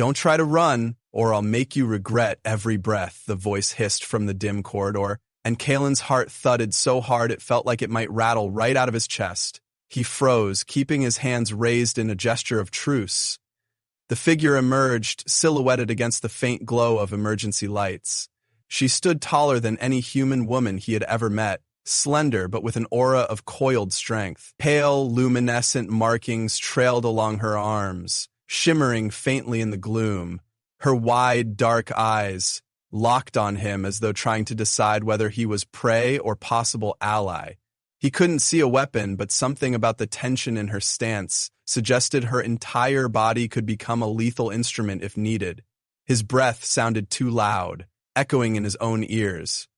Don't try to run, or I'll make you regret every breath, the voice hissed from the dim corridor, and Kalen's heart thudded so hard it felt like it might rattle right out of his chest. He froze, keeping his hands raised in a gesture of truce. The figure emerged, silhouetted against the faint glow of emergency lights. She stood taller than any human woman he had ever met, slender but with an aura of coiled strength. Pale, luminescent markings trailed along her arms, shimmering faintly in the gloom. Her wide, dark eyes locked on him as though trying to decide whether he was prey or possible ally. He couldn't see a weapon, but something about the tension in her stance suggested her entire body could become a lethal instrument if needed. His breath sounded too loud, echoing in his own ears.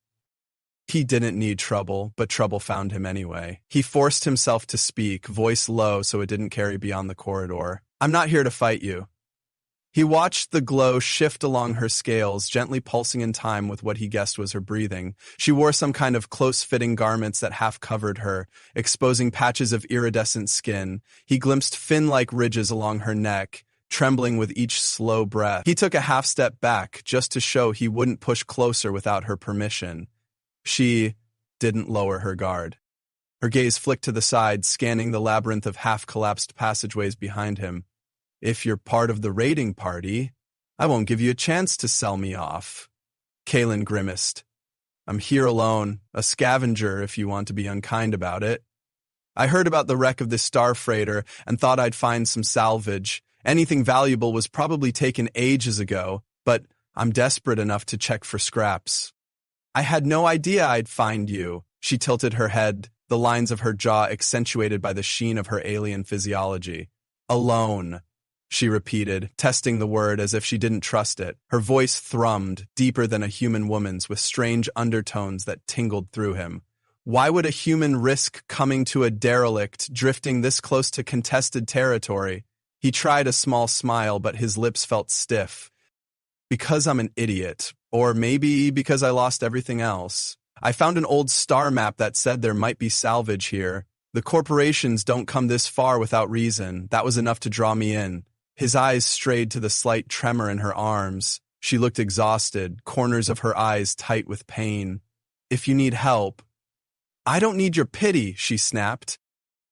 He didn't need trouble, but trouble found him anyway. He forced himself to speak, voice low so it didn't carry beyond the corridor. "I'm not here to fight you." He watched the glow shift along her scales, gently pulsing in time with what he guessed was her breathing. She wore some kind of close-fitting garments that half covered her, exposing patches of iridescent skin. He glimpsed fin-like ridges along her neck, trembling with each slow breath. He took a half-step back, just to show he wouldn't push closer without her permission. She didn't lower her guard. Her gaze flicked to the side, scanning the labyrinth of half-collapsed passageways behind him. "If you're part of the raiding party, I won't give you a chance to sell me off." Kalen grimaced. "I'm here alone, a scavenger if you want to be unkind about it. I heard about the wreck of this star freighter and thought I'd find some salvage. Anything valuable was probably taken ages ago, but I'm desperate enough to check for scraps." "I had no idea I'd find you." She tilted her head, the lines of her jaw accentuated by the sheen of her alien physiology. "Alone," she repeated, testing the word as if she didn't trust it. Her voice thrummed, deeper than a human woman's, with strange undertones that tingled through him. Why would a human risk coming to a derelict, drifting this close to contested territory? He tried a small smile, but his lips felt stiff. "Because I'm an idiot. Or maybe because I lost everything else. I found an old star map that said there might be salvage here. The corporations don't come this far without reason. That was enough to draw me in." His eyes strayed to the slight tremor in her arms. She looked exhausted, corners of her eyes tight with pain. "If you need help—" "I don't need your pity," she snapped.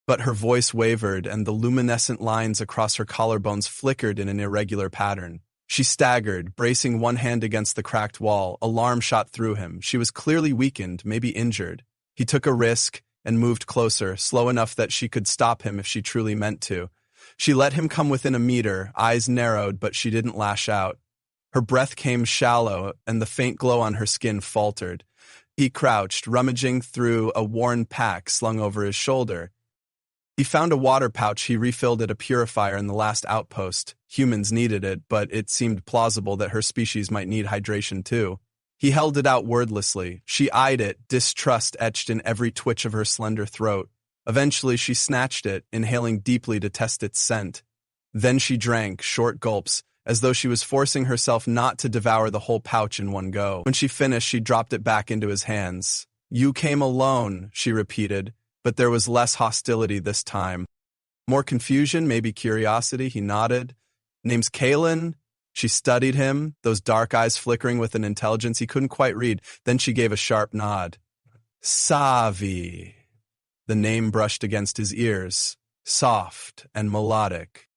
But her voice wavered, and the luminescent lines across her collarbones flickered in an irregular pattern. She staggered, bracing one hand against the cracked wall. Alarm shot through him. She was clearly weakened, maybe injured. He took a risk and moved closer, slow enough that she could stop him if she truly meant to. She let him come within a meter, eyes narrowed, but she didn't lash out. Her breath came shallow, and the faint glow on her skin faltered. He crouched, rummaging through a worn pack slung over his shoulder. He found a water pouch he refilled at a purifier in the last outpost. Humans needed it, but it seemed plausible that her species might need hydration too. He held it out wordlessly. She eyed it, distrust etched in every twitch of her slender throat. Eventually she snatched it, inhaling deeply to test its scent. Then she drank, short gulps, as though she was forcing herself not to devour the whole pouch in one go. When she finished, she dropped it back into his hands. "You came alone," she repeated, but there was less hostility this time. More confusion, maybe curiosity. He nodded. "Name's Kalen." She studied him, those dark eyes flickering with an intelligence he couldn't quite read. Then she gave a sharp nod. "Savi." The name brushed against his ears, soft and melodic.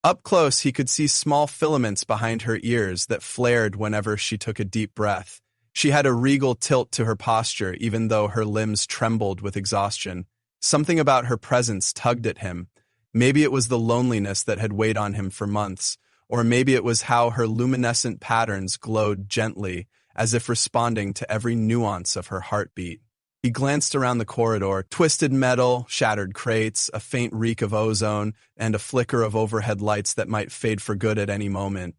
Up close, he could see small filaments behind her ears that flared whenever she took a deep breath. She had a regal tilt to her posture, even though her limbs trembled with exhaustion. Something about her presence tugged at him. Maybe it was the loneliness that had weighed on him for months, or maybe it was how her luminescent patterns glowed gently, as if responding to every nuance of her heartbeat. He glanced around the corridor, twisted metal, shattered crates, a faint reek of ozone, and a flicker of overhead lights that might fade for good at any moment.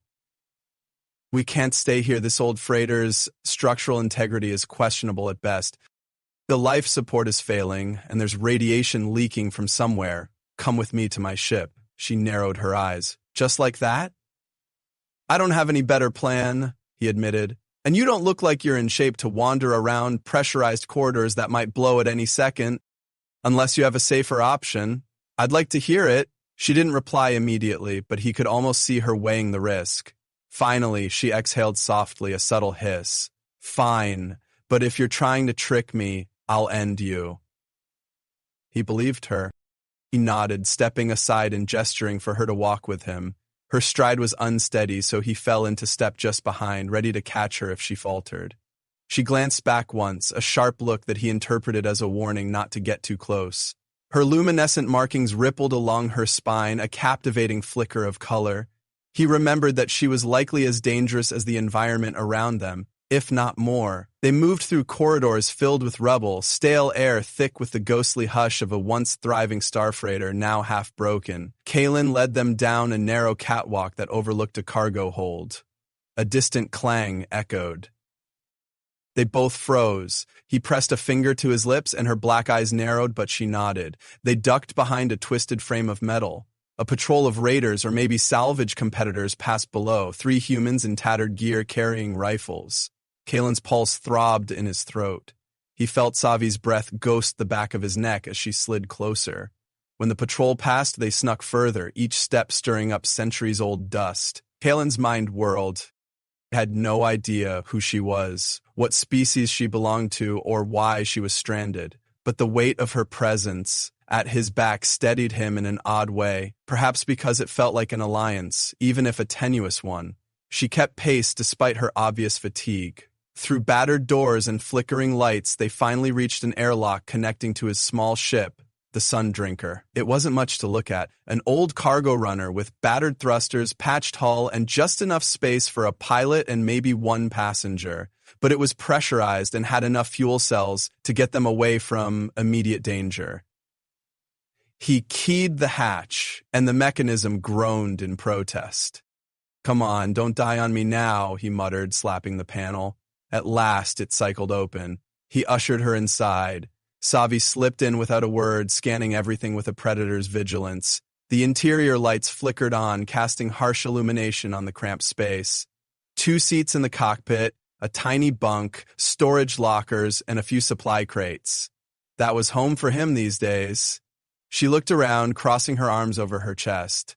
"We can't stay here. This old freighter's structural integrity is questionable at best. The life support is failing, and there's radiation leaking from somewhere. Come with me to my ship." She narrowed her eyes. "Just like that?" "I don't have any better plan," he admitted. "And you don't look like you're in shape to wander around pressurized corridors that might blow at any second. Unless you have a safer option. I'd like to hear it." She didn't reply immediately, but he could almost see her weighing the risk. Finally, she exhaled softly, a subtle hiss. Fine, but if you're trying to trick me, I'll end you. He believed her. He nodded, stepping aside and gesturing for her to walk with him. Her stride was unsteady, so he fell into step just behind, ready to catch her if she faltered. She glanced back once, a sharp look that he interpreted as a warning not to get too close. Her luminescent markings rippled along her spine, a captivating flicker of color. He remembered that she was likely as dangerous as the environment around them, if not more. They moved through corridors filled with rubble, stale air thick with the ghostly hush of a once thriving star freighter now half broken. Kalen led them down a narrow catwalk that overlooked a cargo hold. A distant clang echoed. They both froze. He pressed a finger to his lips and her black eyes narrowed, but she nodded. They ducked behind a twisted frame of metal. A patrol of raiders or maybe salvage competitors passed below, 3 humans in tattered gear carrying rifles. Kalen's pulse throbbed in his throat. He felt Savi's breath ghost the back of his neck as she slid closer. When the patrol passed, they snuck further, each step stirring up centuries-old dust. Kalen's mind whirled. He had no idea who she was, what species she belonged to, or why she was stranded. But the weight of her presence at his back steadied him in an odd way, perhaps because it felt like an alliance, even if a tenuous one. She kept pace despite her obvious fatigue. Through battered doors and flickering lights, they finally reached an airlock connecting to his small ship, the Sun Drinker. It wasn't much to look at, an old cargo runner with battered thrusters, patched hull, and just enough space for a pilot and maybe 1 passenger. But it was pressurized and had enough fuel cells to get them away from immediate danger. He keyed the hatch, and the mechanism groaned in protest. "Come on, don't die on me now," he muttered, slapping the panel. At last, it cycled open. He ushered her inside. Savi slipped in without a word, scanning everything with a predator's vigilance. The interior lights flickered on, casting harsh illumination on the cramped space. 2 seats in the cockpit, a tiny bunk, storage lockers, and a few supply crates. That was home for him these days. She looked around, crossing her arms over her chest.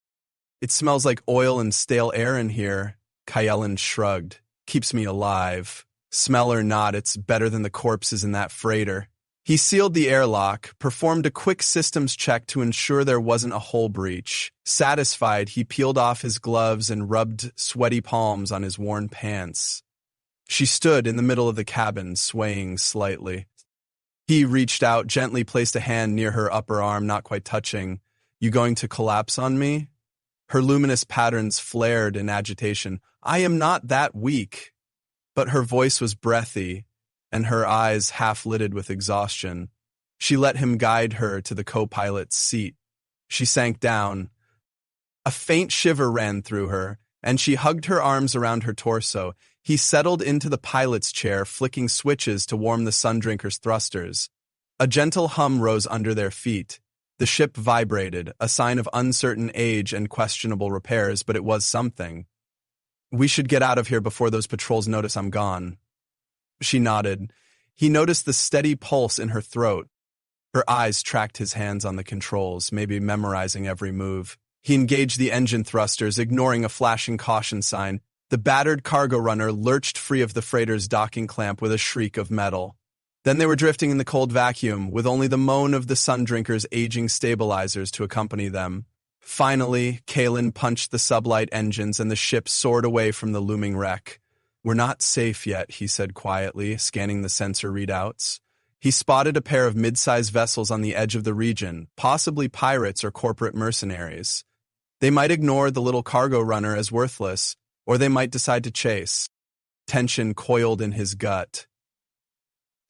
"It smells like oil and stale air in here," Kayellen shrugged. "Keeps me alive. Smell or not, it's better than the corpses in that freighter." He sealed the airlock, performed a quick systems check to ensure there wasn't a hull breach. Satisfied, he peeled off his gloves and rubbed sweaty palms on his worn pants. She stood in the middle of the cabin, swaying slightly. He reached out, gently placed a hand near her upper arm, not quite touching. "You going to collapse on me?" Her luminous patterns flared in agitation. "I am not that weak." But her voice was breathy, and her eyes half-lidded with exhaustion. She let him guide her to the co-pilot's seat. She sank down. A faint shiver ran through her, and she hugged her arms around her torso. He settled into the pilot's chair, flicking switches to warm the Sundrinker's thrusters. A gentle hum rose under their feet. The ship vibrated, a sign of uncertain age and questionable repairs, but it was something. "We should get out of here before those patrols notice I'm gone." She nodded. He noticed the steady pulse in her throat. Her eyes tracked his hands on the controls, maybe memorizing every move. He engaged the engine thrusters, ignoring a flashing caution sign. The battered cargo runner lurched free of the freighter's docking clamp with a shriek of metal. Then they were drifting in the cold vacuum, with only the moan of the Sundrinker's aging stabilizers to accompany them. Finally, Kalen punched the sublight engines and the ship soared away from the looming wreck. "We're not safe yet," he said quietly, scanning the sensor readouts. He spotted a pair of mid-sized vessels on the edge of the region, possibly pirates or corporate mercenaries. They might ignore the little cargo runner as worthless, or they might decide to chase. Tension coiled in his gut.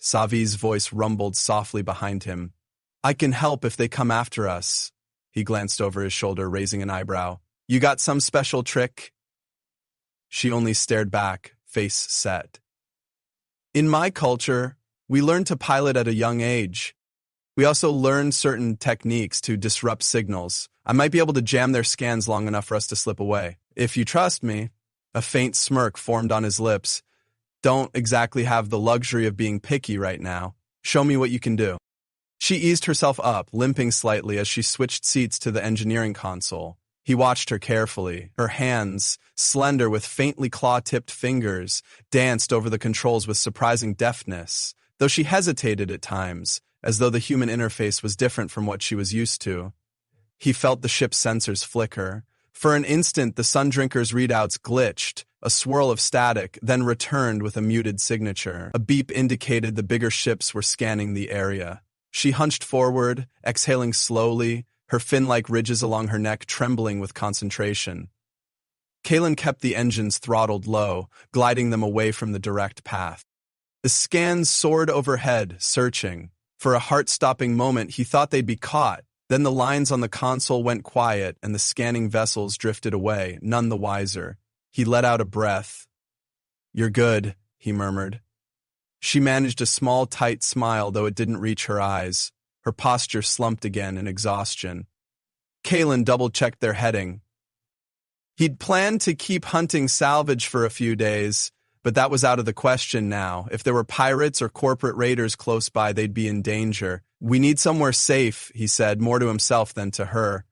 Savi's voice rumbled softly behind him. "I can help if they come after us." He glanced over his shoulder, raising an eyebrow. "You got some special trick?" She only stared back, face set. "In my culture, we learn to pilot at a young age. We also learn certain techniques to disrupt signals. I might be able to jam their scans long enough for us to slip away. If you trust me." A faint smirk formed on his lips. "Don't exactly have the luxury of being picky right now. Show me what you can do." She eased herself up, limping slightly as she switched seats to the engineering console. He watched her carefully. Her hands, slender with faintly claw-tipped fingers, danced over the controls with surprising deftness, though she hesitated at times, as though the human interface was different from what she was used to. He felt the ship's sensors flicker. For an instant, the Sundrinker's readouts glitched, a swirl of static, then returned with a muted signature. A beep indicated the bigger ships were scanning the area. She hunched forward, exhaling slowly, her fin-like ridges along her neck trembling with concentration. Kalen kept the engines throttled low, gliding them away from the direct path. The scans soared overhead, searching. For a heart-stopping moment, he thought they'd be caught. Then the lines on the console went quiet and the scanning vessels drifted away, none the wiser. He let out a breath. "You're good," he murmured. She managed a small, tight smile, though it didn't reach her eyes. Her posture slumped again in exhaustion. Kalen double-checked their heading. He'd planned to keep hunting salvage for a few days, but that was out of the question now. If there were pirates or corporate raiders close by, they'd be in danger. "We need somewhere safe," he said, more to himself than to her.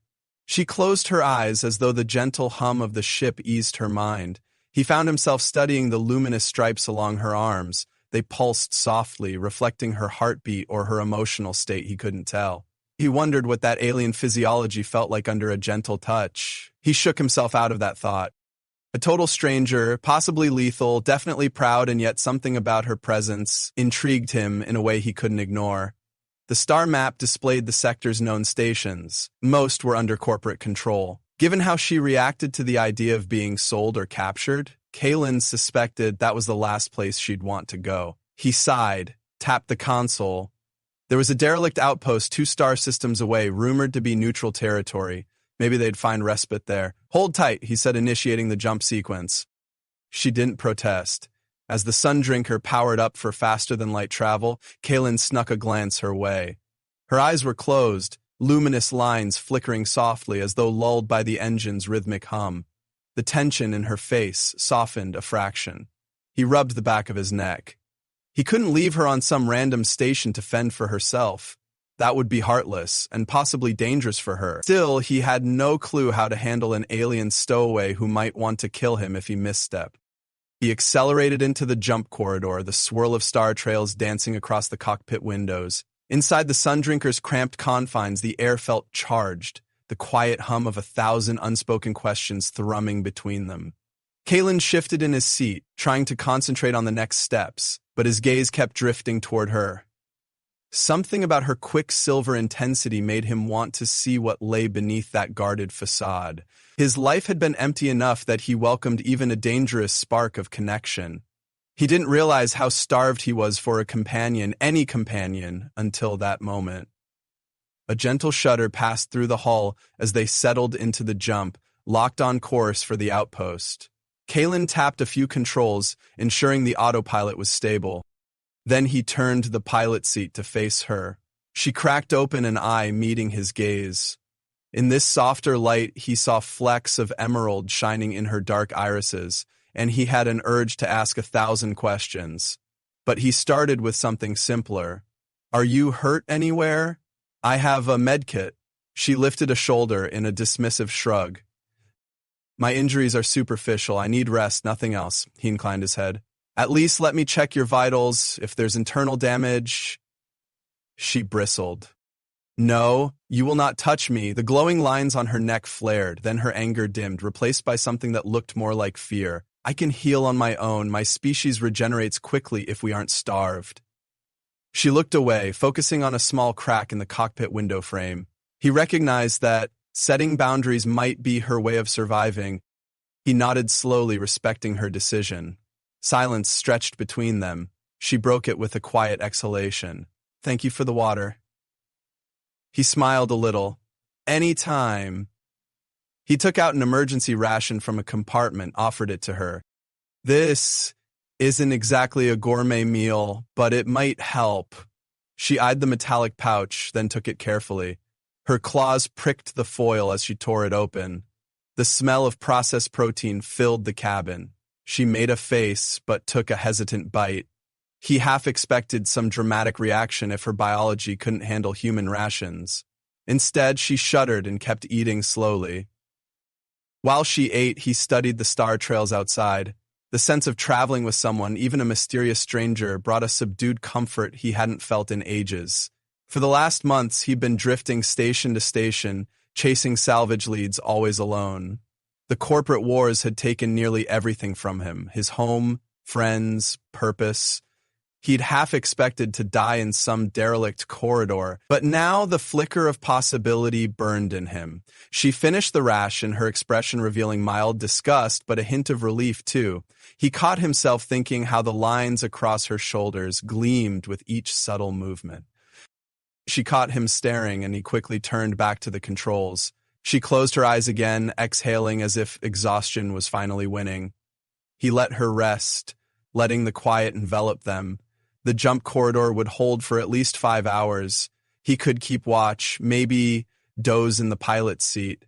She closed her eyes as though the gentle hum of the ship eased her mind. He found himself studying the luminous stripes along her arms. They pulsed softly, reflecting her heartbeat or her emotional state, he couldn't tell. He wondered what that alien physiology felt like under a gentle touch. He shook himself out of that thought. A total stranger, possibly lethal, definitely proud, and yet something about her presence intrigued him in a way he couldn't ignore. The star map displayed the sector's known stations. Most were under corporate control. Given how she reacted to the idea of being sold or captured, Kalen suspected that was the last place she'd want to go. He sighed, tapped the console. There was a derelict outpost 2 star systems away, rumored to be neutral territory. Maybe they'd find respite there. "Hold tight," he said, initiating the jump sequence. She didn't protest. As the Sundrinker powered up for faster-than-light travel, Kalen snuck a glance her way. Her eyes were closed, luminous lines flickering softly as though lulled by the engine's rhythmic hum. The tension in her face softened a fraction. He rubbed the back of his neck. He couldn't leave her on some random station to fend for herself. That would be heartless and possibly dangerous for her. Still, he had no clue how to handle an alien stowaway who might want to kill him if he misstepped. He accelerated into the jump corridor, the swirl of star trails dancing across the cockpit windows. Inside the Sundrinker's cramped confines, the air felt charged, the quiet hum of 1,000 unspoken questions thrumming between them. Kalen shifted in his seat, trying to concentrate on the next steps, but his gaze kept drifting toward her. Something about her quicksilver intensity made him want to see what lay beneath that guarded facade. His life had been empty enough that he welcomed even a dangerous spark of connection. He didn't realize how starved he was for a companion, any companion, until that moment. A gentle shudder passed through the hull as they settled into the jump, locked on course for the outpost. Kalen tapped a few controls, ensuring the autopilot was stable. Then he turned the pilot seat to face her. She cracked open an eye, meeting his gaze. In this softer light, he saw flecks of emerald shining in her dark irises, and he had an urge to ask 1,000 questions. But he started with something simpler. "Are you hurt anywhere?" "I have a medkit." She lifted a shoulder in a dismissive shrug. "My injuries are superficial. I need rest, nothing else." He inclined his head. "At least let me check your vitals. If there's internal damage..." She bristled. "No, you will not touch me." The glowing lines on her neck flared, then her anger dimmed, replaced by something that looked more like fear. "I can heal on my own. My species regenerates quickly if we aren't starved." She looked away, focusing on a small crack in the cockpit window frame. He recognized that setting boundaries might be her way of surviving. He nodded slowly, respecting her decision. Silence stretched between them. She broke it with a quiet exhalation. "Thank you for the water." He smiled a little. "Any time." He took out an emergency ration from a compartment, offered it to her. "This isn't exactly a gourmet meal, but it might help." She eyed the metallic pouch, then took it carefully. Her claws pricked the foil as she tore it open. The smell of processed protein filled the cabin. She made a face, but took a hesitant bite. He half expected some dramatic reaction if her biology couldn't handle human rations. Instead, she shuddered and kept eating slowly. While she ate, he studied the star trails outside. The sense of traveling with someone, even a mysterious stranger, brought a subdued comfort he hadn't felt in ages. For the last months, he'd been drifting station to station, chasing salvage leads always alone. The corporate wars had taken nearly everything from him: his home, friends, purpose. He'd half expected to die in some derelict corridor, but now the flicker of possibility burned in him. She finished the ration, her expression revealing mild disgust, but a hint of relief too. He caught himself thinking how the lines across her shoulders gleamed with each subtle movement. She caught him staring, and he quickly turned back to the controls. She closed her eyes again, exhaling as if exhaustion was finally winning. He let her rest, letting the quiet envelop them. The jump corridor would hold for at least 5 hours. He could keep watch, maybe doze in the pilot's seat.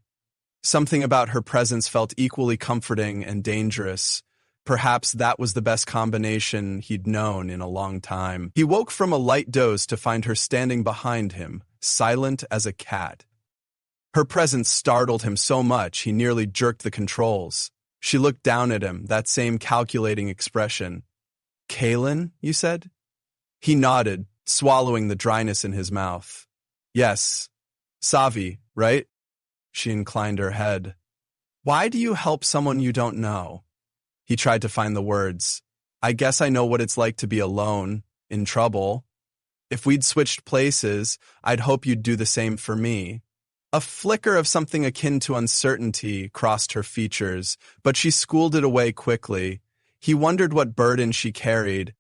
Something about her presence felt equally comforting and dangerous. Perhaps that was the best combination he'd known in a long time. He woke from a light doze to find her standing behind him, silent as a cat. Her presence startled him so much he nearly jerked the controls. She looked down at him, that same calculating expression. "Kalen, you said?" He nodded, swallowing the dryness in his mouth. "Yes. Savi, right?" She inclined her head. "Why do you help someone you don't know?" He tried to find the words. "I guess I know what it's like to be alone, in trouble. If we'd switched places, I'd hope you'd do the same for me." A flicker of something akin to uncertainty crossed her features, but she schooled it away quickly. He wondered what burden she carried.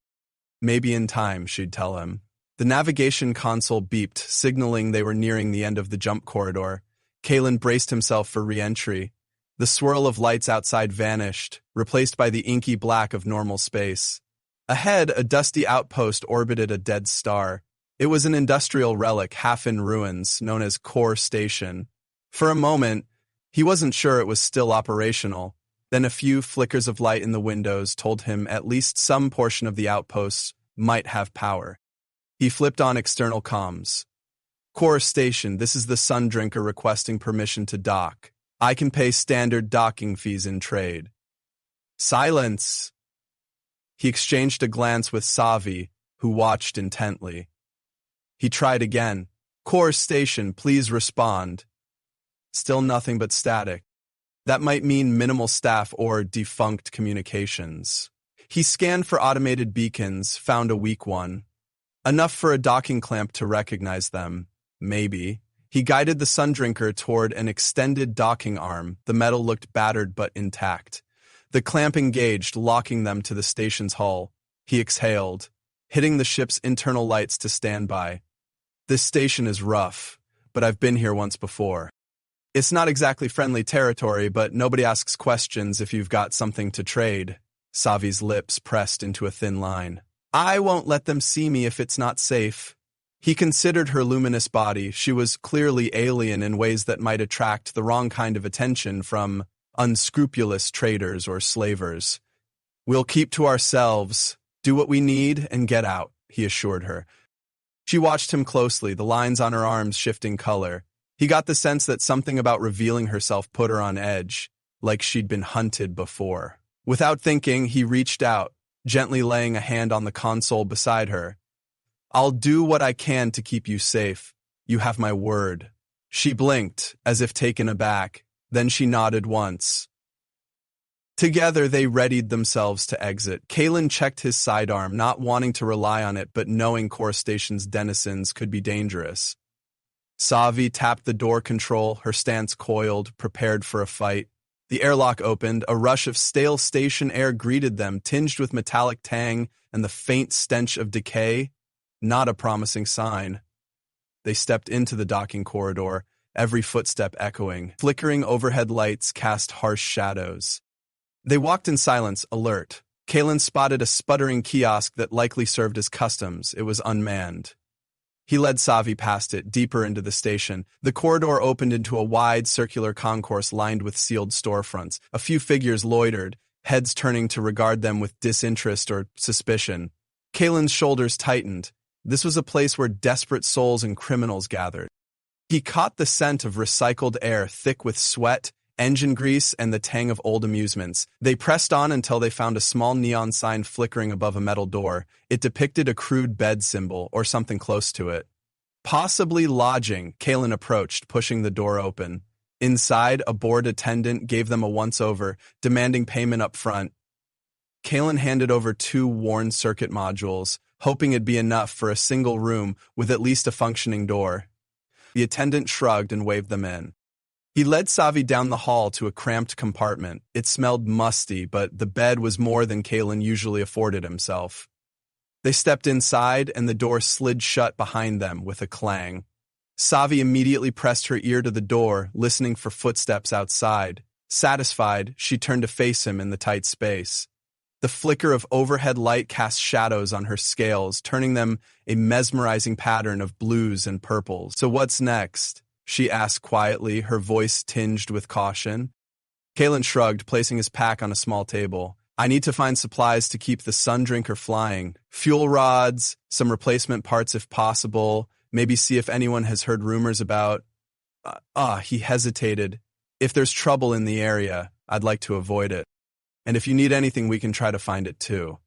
Maybe in time, she'd tell him. The navigation console beeped, signaling they were nearing the end of the jump corridor. Kalen braced himself for re-entry. The swirl of lights outside vanished, replaced by the inky black of normal space. Ahead, a dusty outpost orbited a dead star. It was an industrial relic half in ruins, known as Cororus Station. For a moment, he wasn't sure it was still operational. Then a few flickers of light in the windows told him at least some portion of the outposts might have power. He flipped on external comms. "Cororus Station, this is the Sun Drinker requesting permission to dock. I can pay standard docking fees in trade." "Silence!" He exchanged a glance with Savi, who watched intently. He tried again. "Cororus Station, please respond." Still nothing but static. That might mean minimal staff or defunct communications. He scanned for automated beacons, found a weak one. Enough for a docking clamp to recognize them. Maybe. He guided the Sundrinker toward an extended docking arm. The metal looked battered but intact. The clamp engaged, locking them to the station's hull. He exhaled, hitting the ship's internal lights to stand by. "This station is rough, but I've been here once before. It's not exactly friendly territory, but nobody asks questions if you've got something to trade." Savi's lips pressed into a thin line. "I won't let them see me if it's not safe." He considered her luminous body. She was clearly alien in ways that might attract the wrong kind of attention from unscrupulous traders or slavers. "We'll keep to ourselves, do what we need, and get out," he assured her. She watched him closely, the lines on her arms shifting color. He got the sense that something about revealing herself put her on edge, like she'd been hunted before. Without thinking, he reached out, gently laying a hand on the console beside her. "I'll do what I can to keep you safe. You have my word." She blinked, as if taken aback. Then she nodded once. Together, they readied themselves to exit. Kalen checked his sidearm, not wanting to rely on it, but knowing Cororus Station's denizens could be dangerous. Savi tapped the door control, her stance coiled, prepared for a fight. The airlock opened. A rush of stale station air greeted them, tinged with metallic tang and the faint stench of decay. Not a promising sign. They stepped into the docking corridor, every footstep echoing. Flickering overhead lights cast harsh shadows. They walked in silence, alert. Kalen spotted a sputtering kiosk that likely served as customs. It was unmanned. He led Savi past it, deeper into the station. The corridor opened into a wide, circular concourse lined with sealed storefronts. A few figures loitered, heads turning to regard them with disinterest or suspicion. Kalen's shoulders tightened. This was a place where desperate souls and criminals gathered. He caught the scent of recycled air, thick with sweat, engine grease, and the tang of old amusements. They pressed on until they found a small neon sign flickering above a metal door. It depicted a crude bed symbol, or something close to it. Possibly lodging, Kalen approached, pushing the door open. Inside, a bored attendant gave them a once-over, demanding payment up front. Kalen handed over 2 worn circuit modules, hoping it'd be enough for a single room with at least a functioning door. The attendant shrugged and waved them in. He led Savi down the hall to a cramped compartment. It smelled musty, but the bed was more than Kalen usually afforded himself. They stepped inside, and the door slid shut behind them with a clang. Savi immediately pressed her ear to the door, listening for footsteps outside. Satisfied, she turned to face him in the tight space. The flicker of overhead light cast shadows on her scales, turning them a mesmerizing pattern of blues and purples. "So what's next?" she asked quietly, her voice tinged with caution. Kalen shrugged, placing his pack on a small table. "I need to find supplies to keep the sun drinker flying. Fuel rods, some replacement parts if possible, maybe see if anyone has heard rumors about..." He hesitated. "If there's trouble in the area, I'd like to avoid it. And if you need anything, we can try to find it too."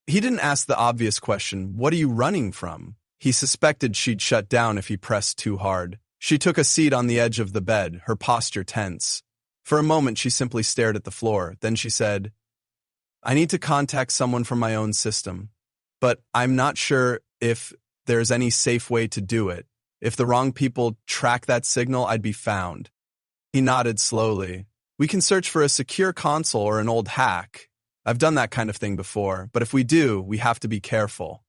He didn't ask the obvious question, "What are you running from?" He suspected she'd shut down if he pressed too hard. She took a seat on the edge of the bed, her posture tense. For a moment, she simply stared at the floor. Then she said, "I need to contact someone from my own system, but I'm not sure if there's any safe way to do it. If the wrong people track that signal, I'd be found." He nodded slowly. "We can search for a secure console or an old hack. I've done that kind of thing before, but if we do, we have to be careful."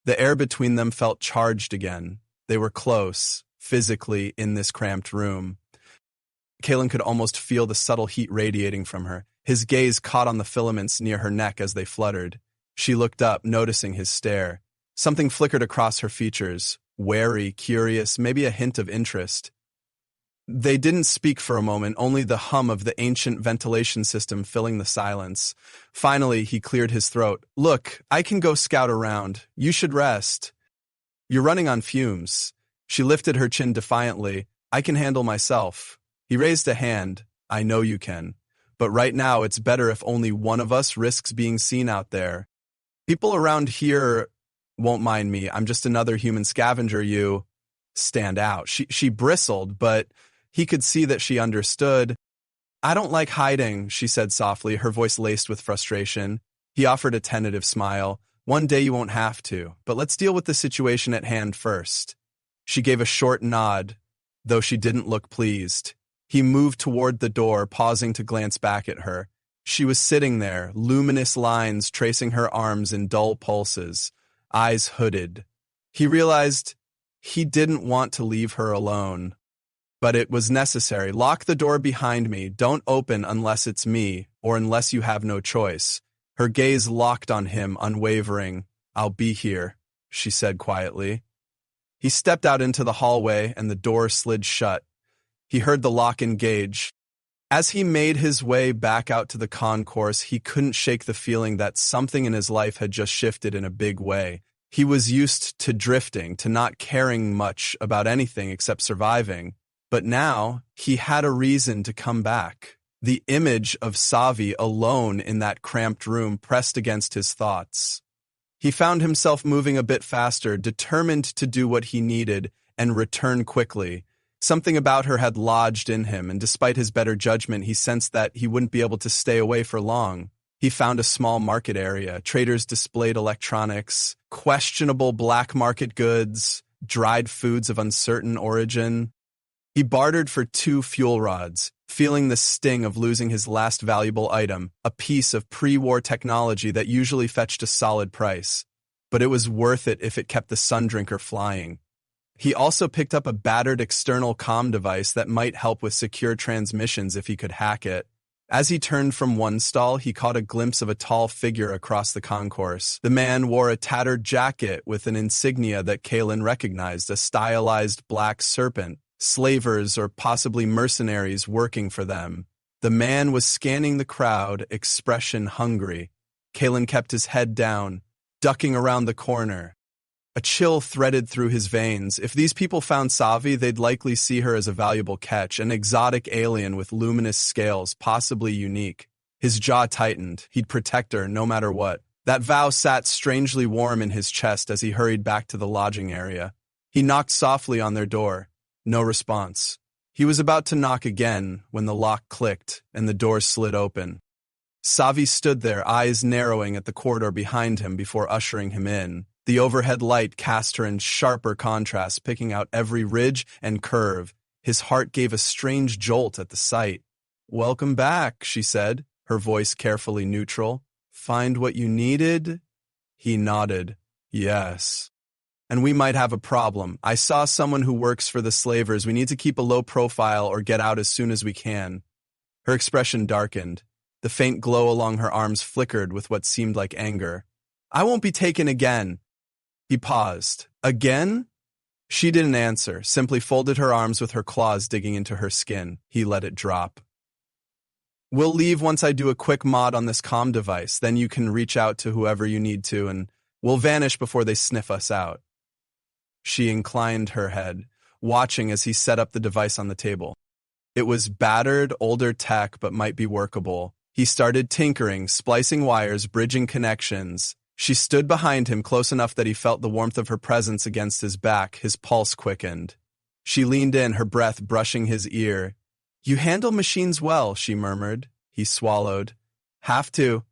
The air between them felt charged again. They were close, physically, in this cramped room. Kalen could almost feel the subtle heat radiating from her. His gaze caught on the filaments near her neck as they fluttered. She looked up, noticing his stare. Something flickered across her features, wary, curious, maybe a hint of interest. They didn't speak for a moment, only the hum of the ancient ventilation system filling the silence. Finally, he cleared his throat. "Look, I can go scout around. You should rest." "You're running on fumes." She lifted her chin defiantly. "I can handle myself." He raised a hand. "I know you can. But right now, it's better if only one of us risks being seen out there. People around here won't mind me. I'm just another human scavenger. You stand out." She bristled, but he could see that she understood. "I don't like hiding," she said softly, her voice laced with frustration. He offered a tentative smile. "One day you won't have to, but let's deal with the situation at hand first." She gave a short nod, though she didn't look pleased. He moved toward the door, pausing to glance back at her. She was sitting there, luminous lines tracing her arms in dull pulses, eyes hooded. He realized he didn't want to leave her alone. But it was necessary. "Lock the door behind me. Don't open unless it's me, or unless you have no choice." Her gaze locked on him, unwavering. "I'll be here," she said quietly. He stepped out into the hallway, and the door slid shut. He heard the lock engage. As he made his way back out to the concourse, he couldn't shake the feeling that something in his life had just shifted in a big way. He was used to drifting, to not caring much about anything except surviving. But now, he had a reason to come back. The image of Savi alone in that cramped room pressed against his thoughts. He found himself moving a bit faster, determined to do what he needed and return quickly. Something about her had lodged in him, and despite his better judgment, he sensed that he wouldn't be able to stay away for long. He found a small market area. Traders displayed electronics, questionable black market goods, dried foods of uncertain origin. He bartered for 2 fuel rods, feeling the sting of losing his last valuable item, a piece of pre-war technology that usually fetched a solid price. But it was worth it if it kept the sun drinker flying. He also picked up a battered external comm device that might help with secure transmissions if he could hack it. As he turned from one stall, he caught a glimpse of a tall figure across the concourse. The man wore a tattered jacket with an insignia that Kalen recognized, a stylized black serpent. Slavers or possibly mercenaries working for them. The man was scanning the crowd, expression hungry. Kalen kept his head down, ducking around the corner. A chill threaded through his veins. If these people found Savi, they'd likely see her as a valuable catch, an exotic alien with luminous scales, possibly unique. His jaw tightened. He'd protect her no matter what. That vow sat strangely warm in his chest as he hurried back to the lodging area. He knocked softly on their door. No response. He was about to knock again when the lock clicked and the door slid open. Savi stood there, eyes narrowing at the corridor behind him before ushering him in. The overhead light cast her in sharper contrast, picking out every ridge and curve. His heart gave a strange jolt at the sight. "Welcome back," she said, her voice carefully neutral. "Find what you needed?" He nodded. "Yes. And we might have a problem. I saw someone who works for the slavers. We need to keep a low profile or get out as soon as we can." Her expression darkened. The faint glow along her arms flickered with what seemed like anger. "I won't be taken again." He paused. "Again?" She didn't answer, simply folded her arms with her claws digging into her skin. He let it drop. "We'll leave once I do a quick mod on this comm device. Then you can reach out to whoever you need to, and we'll vanish before they sniff us out." She inclined her head, watching as he set up the device on the table. It was battered, older tech, but might be workable. He started tinkering, splicing wires, bridging connections. She stood behind him close enough that he felt the warmth of her presence against his back. His pulse quickened. She leaned in, her breath brushing his ear. "You handle machines well," she murmured. He swallowed. "Have to.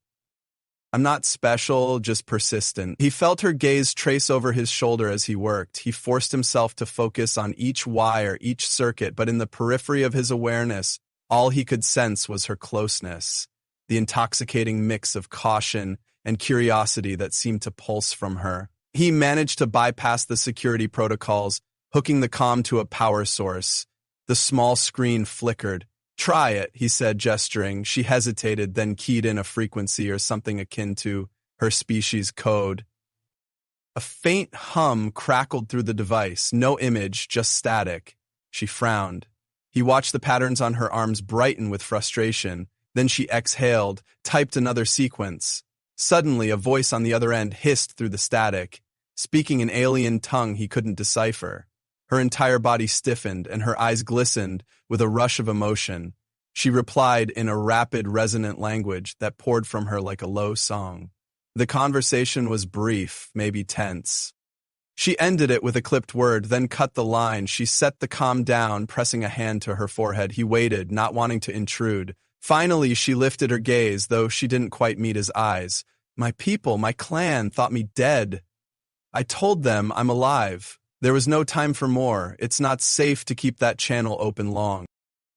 I'm not special, just persistent." He felt her gaze trace over his shoulder as he worked. He forced himself to focus on each wire, each circuit, but in the periphery of his awareness, all he could sense was her closeness, the intoxicating mix of caution and curiosity that seemed to pulse from her. He managed to bypass the security protocols, hooking the comm to a power source. The small screen flickered. "Try it," he said, gesturing. She hesitated, then keyed in a frequency or something akin to her species code. A faint hum crackled through the device. No image, just static. She frowned. He watched the patterns on her arms brighten with frustration. Then she exhaled, typed another sequence. Suddenly, a voice on the other end hissed through the static, speaking an alien tongue he couldn't decipher. Her entire body stiffened, and her eyes glistened with a rush of emotion. She replied in a rapid, resonant language that poured from her like a low song. The conversation was brief, maybe tense. She ended it with a clipped word, then cut the line. She set the comm down, pressing a hand to her forehead. He waited, not wanting to intrude. Finally, she lifted her gaze, though she didn't quite meet his eyes. "My people, my clan, thought me dead. I told them I'm alive. There was no time for more. It's not safe to keep that channel open long."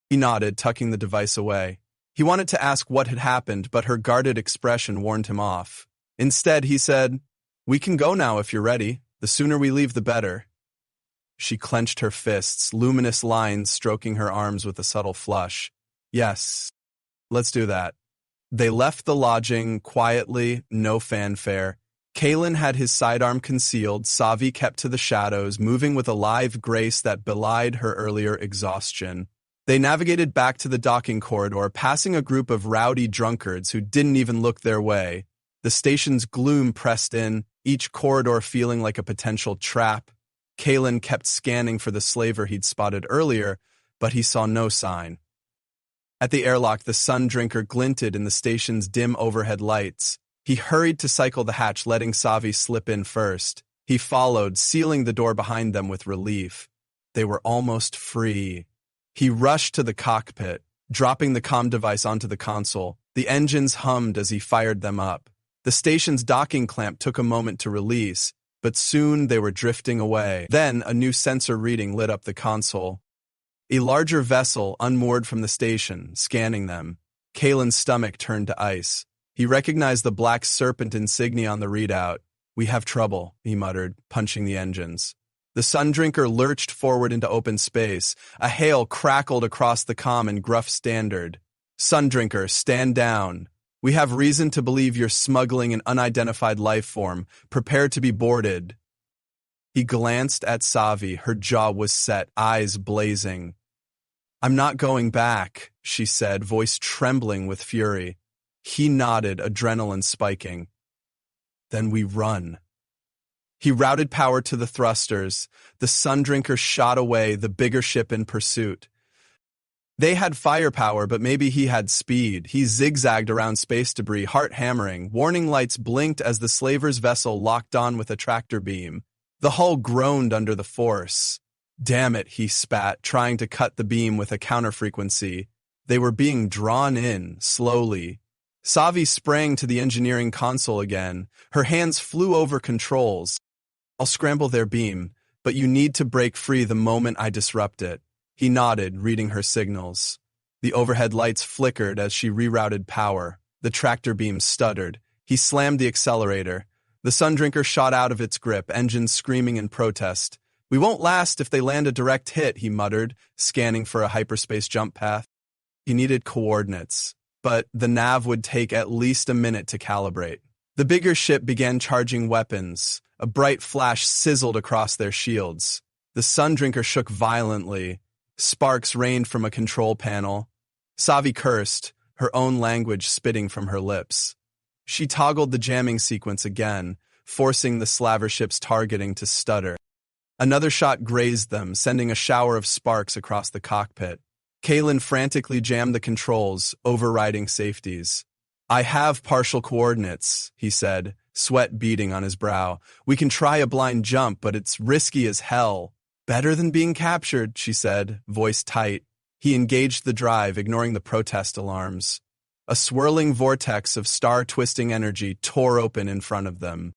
He nodded, tucking the device away. He wanted to ask what had happened, but her guarded expression warned him off. Instead, he said, "We can go now if you're ready. The sooner we leave, the better." She clenched her fists, luminous lines stroking her arms with a subtle flush. "Yes, let's do that." They left the lodging quietly, no fanfare. Kalen had his sidearm concealed. Savi kept to the shadows, moving with a lithe grace that belied her earlier exhaustion. They navigated back to the docking corridor, passing a group of rowdy drunkards who didn't even look their way. The station's gloom pressed in, each corridor feeling like a potential trap. Kalen kept scanning for the slaver he'd spotted earlier, but he saw no sign. At the airlock, the sun drinker glinted in the station's dim overhead lights. He hurried to cycle the hatch, letting Savi slip in first. He followed, sealing the door behind them with relief. They were almost free. He rushed to the cockpit, dropping the comm device onto the console. The engines hummed as he fired them up. The station's docking clamp took a moment to release, but soon they were drifting away. Then a new sensor reading lit up the console. A larger vessel unmoored from the station, scanning them. Kalen's stomach turned to ice. He recognized the black serpent insignia on the readout. "We have trouble," he muttered, punching the engines. The sun drinker lurched forward into open space. A hail crackled across the comm in gruff standard. "Sun drinker, stand down. We have reason to believe you're smuggling an unidentified life form. Prepare to be boarded." He glanced at Savi. Her jaw was set, eyes blazing. "I'm not going back," she said, voice trembling with fury. He nodded, adrenaline spiking. "Then we run." He routed power to the thrusters. The Sundrinker shot away, the bigger ship in pursuit. They had firepower, but maybe he had speed. He zigzagged around space debris, heart hammering. Warning lights blinked as the slaver's vessel locked on with a tractor beam. The hull groaned under the force. Damn it, he spat, trying to cut the beam with a counterfrequency. They were being drawn in, slowly. Savi sprang to the engineering console again. Her hands flew over controls. I'll scramble their beam, but you need to break free the moment I disrupt it. He nodded, reading her signals. The overhead lights flickered as she rerouted power. The tractor beam stuttered. He slammed the accelerator. The Sundrinker shot out of its grip, engines screaming in protest. We won't last if they land a direct hit, he muttered, scanning for a hyperspace jump path. He needed coordinates, but the nav would take at least a minute to calibrate. The bigger ship began charging weapons. A bright flash sizzled across their shields. The Sundrinker shook violently. Sparks rained from a control panel. Savi cursed, her own language spitting from her lips. She toggled the jamming sequence again, forcing the slaver ship's targeting to stutter. Another shot grazed them, sending a shower of sparks across the cockpit. Kalen frantically jammed the controls, overriding safeties. I have partial coordinates, he said, sweat beading on his brow. We can try a blind jump, but it's risky as hell. Better than being captured, she said, voice tight. He engaged the drive, ignoring the protest alarms. A swirling vortex of star-twisting energy tore open in front of them.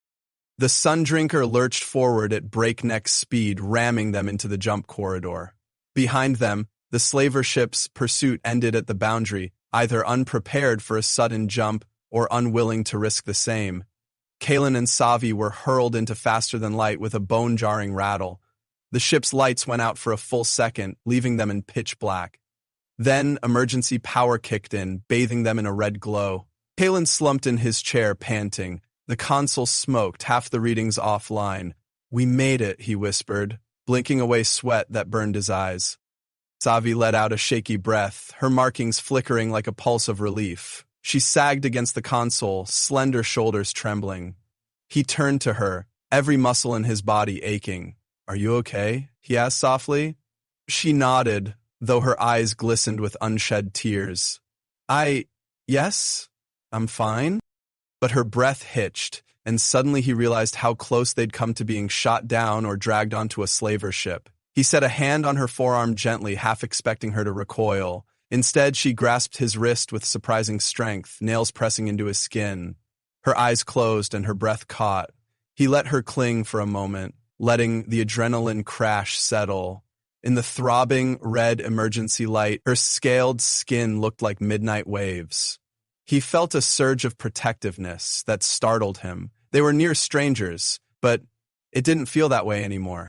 The Sundrinker lurched forward at breakneck speed, ramming them into the jump corridor. Behind them, the slaver ship's pursuit ended at the boundary, either unprepared for a sudden jump or unwilling to risk the same. Kalen and Savi were hurled into faster than light with a bone-jarring rattle. The ship's lights went out for a full second, leaving them in pitch black. Then, emergency power kicked in, bathing them in a red glow. Kalen slumped in his chair, panting. The console smoked, half the readings offline. We made it, he whispered, blinking away sweat that burned his eyes. Savi let out a shaky breath, her markings flickering like a pulse of relief. She sagged against the console, slender shoulders trembling. He turned to her, every muscle in his body aching. Are you okay? He asked softly. She nodded, though her eyes glistened with unshed tears. Yes, I'm fine. But her breath hitched, and suddenly he realized how close they'd come to being shot down or dragged onto a slaver ship. He set a hand on her forearm gently, half expecting her to recoil. Instead, she grasped his wrist with surprising strength, nails pressing into his skin. Her eyes closed and her breath caught. He let her cling for a moment, letting the adrenaline crash settle. In the throbbing, red emergency light, her scaled skin looked like midnight waves. He felt a surge of protectiveness that startled him. They were near strangers, but it didn't feel that way anymore.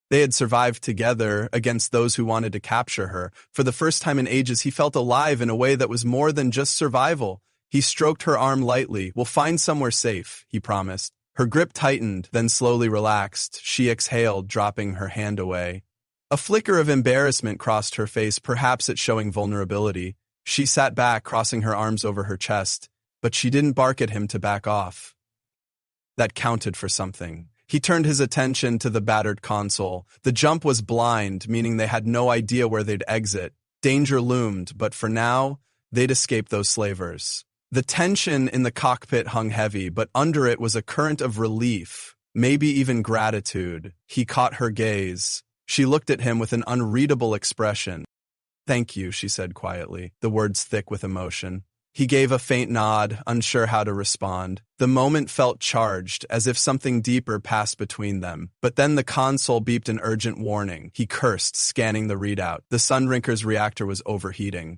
They had survived together against those who wanted to capture her. For the first time in ages, he felt alive in a way that was more than just survival. He stroked her arm lightly. We'll find somewhere safe, he promised. Her grip tightened, then slowly relaxed. She exhaled, dropping her hand away. A flicker of embarrassment crossed her face, perhaps at showing vulnerability. She sat back, crossing her arms over her chest, but she didn't bark at him to back off. That counted for something. He turned his attention to the battered console. The jump was blind, meaning they had no idea where they'd exit. Danger loomed, but for now, they'd escape those slavers. The tension in the cockpit hung heavy, but under it was a current of relief, maybe even gratitude. He caught her gaze. She looked at him with an unreadable expression. Thank you, she said quietly, the words thick with emotion. He gave a faint nod, unsure how to respond. The moment felt charged, as if something deeper passed between them. But then the console beeped an urgent warning. He cursed, scanning the readout. The Sundrinker's reactor was overheating.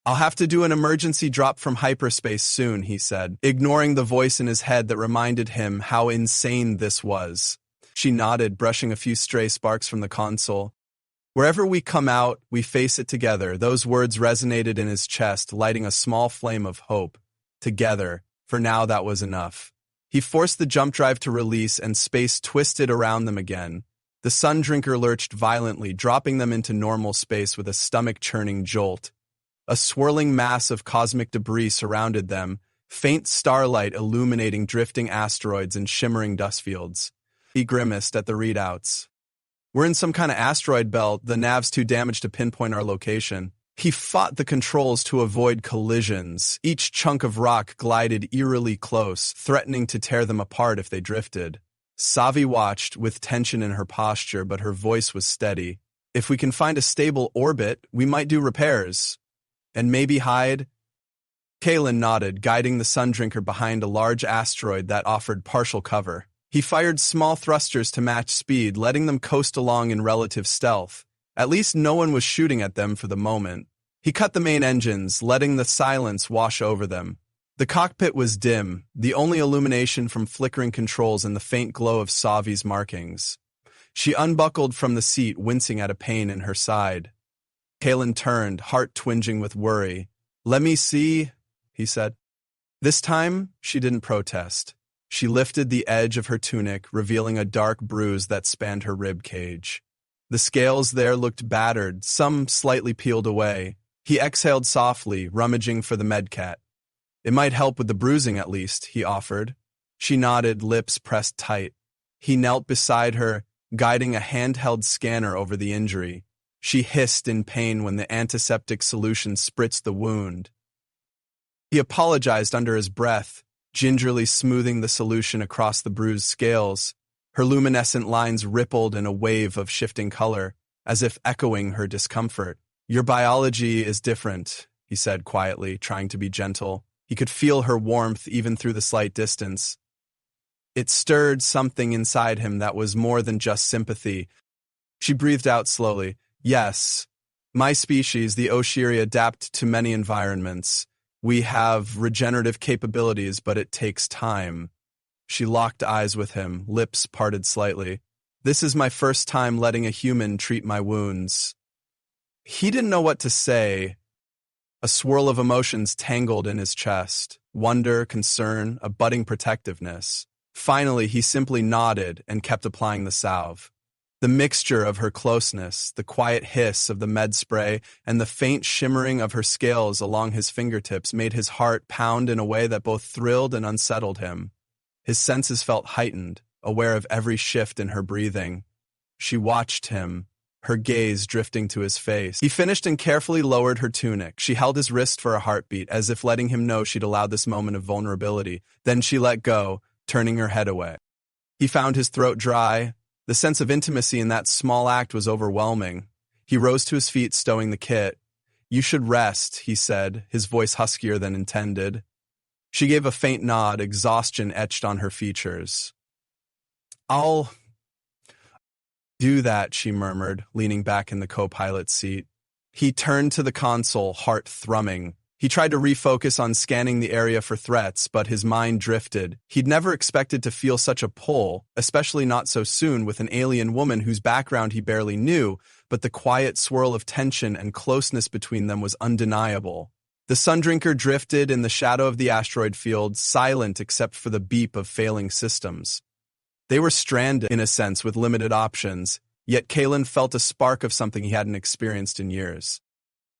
I'll have to do an emergency drop from hyperspace soon, he said, ignoring the voice in his head that reminded him how insane this was. She nodded, brushing a few stray sparks from the console. Wherever we come out, we face it together. Those words resonated in his chest, lighting a small flame of hope. Together. For now, that was enough. He forced the jump drive to release, and space twisted around them again. The Sundrinker lurched violently, dropping them into normal space with a stomach-churning jolt. A swirling mass of cosmic debris surrounded them, faint starlight illuminating drifting asteroids and shimmering dust fields. He grimaced at the readouts. We're in some kind of asteroid belt. The nav's too damaged to pinpoint our location. He fought the controls to avoid collisions. Each chunk of rock glided eerily close, threatening to tear them apart if they drifted. Savi watched, with tension in her posture, but her voice was steady. If we can find a stable orbit, we might do repairs. And maybe hide? Kalen nodded, guiding the Sundrinker behind a large asteroid that offered partial cover. He fired small thrusters to match speed, letting them coast along in relative stealth. At least no one was shooting at them for the moment. He cut the main engines, letting the silence wash over them. The cockpit was dim, the only illumination from flickering controls and the faint glow of Savi's markings. She unbuckled from the seat, wincing at a pain in her side. Kalen turned, heart twinging with worry. "Let me see," he said. This time, she didn't protest. She lifted the edge of her tunic, revealing a dark bruise that spanned her rib cage. The scales there looked battered, some slightly peeled away. He exhaled softly, rummaging for the medcat. "It might help with the bruising at least," he offered. She nodded, lips pressed tight. He knelt beside her, guiding a handheld scanner over the injury. She hissed in pain when the antiseptic solution spritzed the wound. He apologized under his breath, gingerly smoothing the solution across the bruised scales. Her luminescent lines rippled in a wave of shifting color, as if echoing her discomfort. "Your biology is different," he said quietly, trying to be gentle. He could feel her warmth even through the slight distance. It stirred something inside him that was more than just sympathy. She breathed out slowly. "Yes, my species, the Oshiri, adapt to many environments. We have regenerative capabilities, but it takes time." She locked eyes with him, lips parted slightly. "This is my first time letting a human treat my wounds." He didn't know what to say. A swirl of emotions tangled in his chest. Wonder, concern, a budding protectiveness. Finally, he simply nodded and kept applying the salve. The mixture of her closeness, the quiet hiss of the med spray, and the faint shimmering of her scales along his fingertips made his heart pound in a way that both thrilled and unsettled him. His senses felt heightened, aware of every shift in her breathing. She watched him, her gaze drifting to his face. He finished and carefully lowered her tunic. She held his wrist for a heartbeat, as if letting him know she'd allowed this moment of vulnerability. Then she let go, turning her head away. He found his throat dry. The sense of intimacy in that small act was overwhelming. He rose to his feet, stowing the kit. "You should rest," he said, his voice huskier than intended. She gave a faint nod, exhaustion etched on her features. "I'll do that," she murmured, leaning back in the co-pilot's seat. He turned to the console, heart thrumming. He tried to refocus on scanning the area for threats, but his mind drifted. He'd never expected to feel such a pull, especially not so soon with an alien woman whose background he barely knew, but the quiet swirl of tension and closeness between them was undeniable. The Sundrinker drifted in the shadow of the asteroid field, silent except for the beep of failing systems. They were stranded, in a sense, with limited options, yet Kalen felt a spark of something he hadn't experienced in years.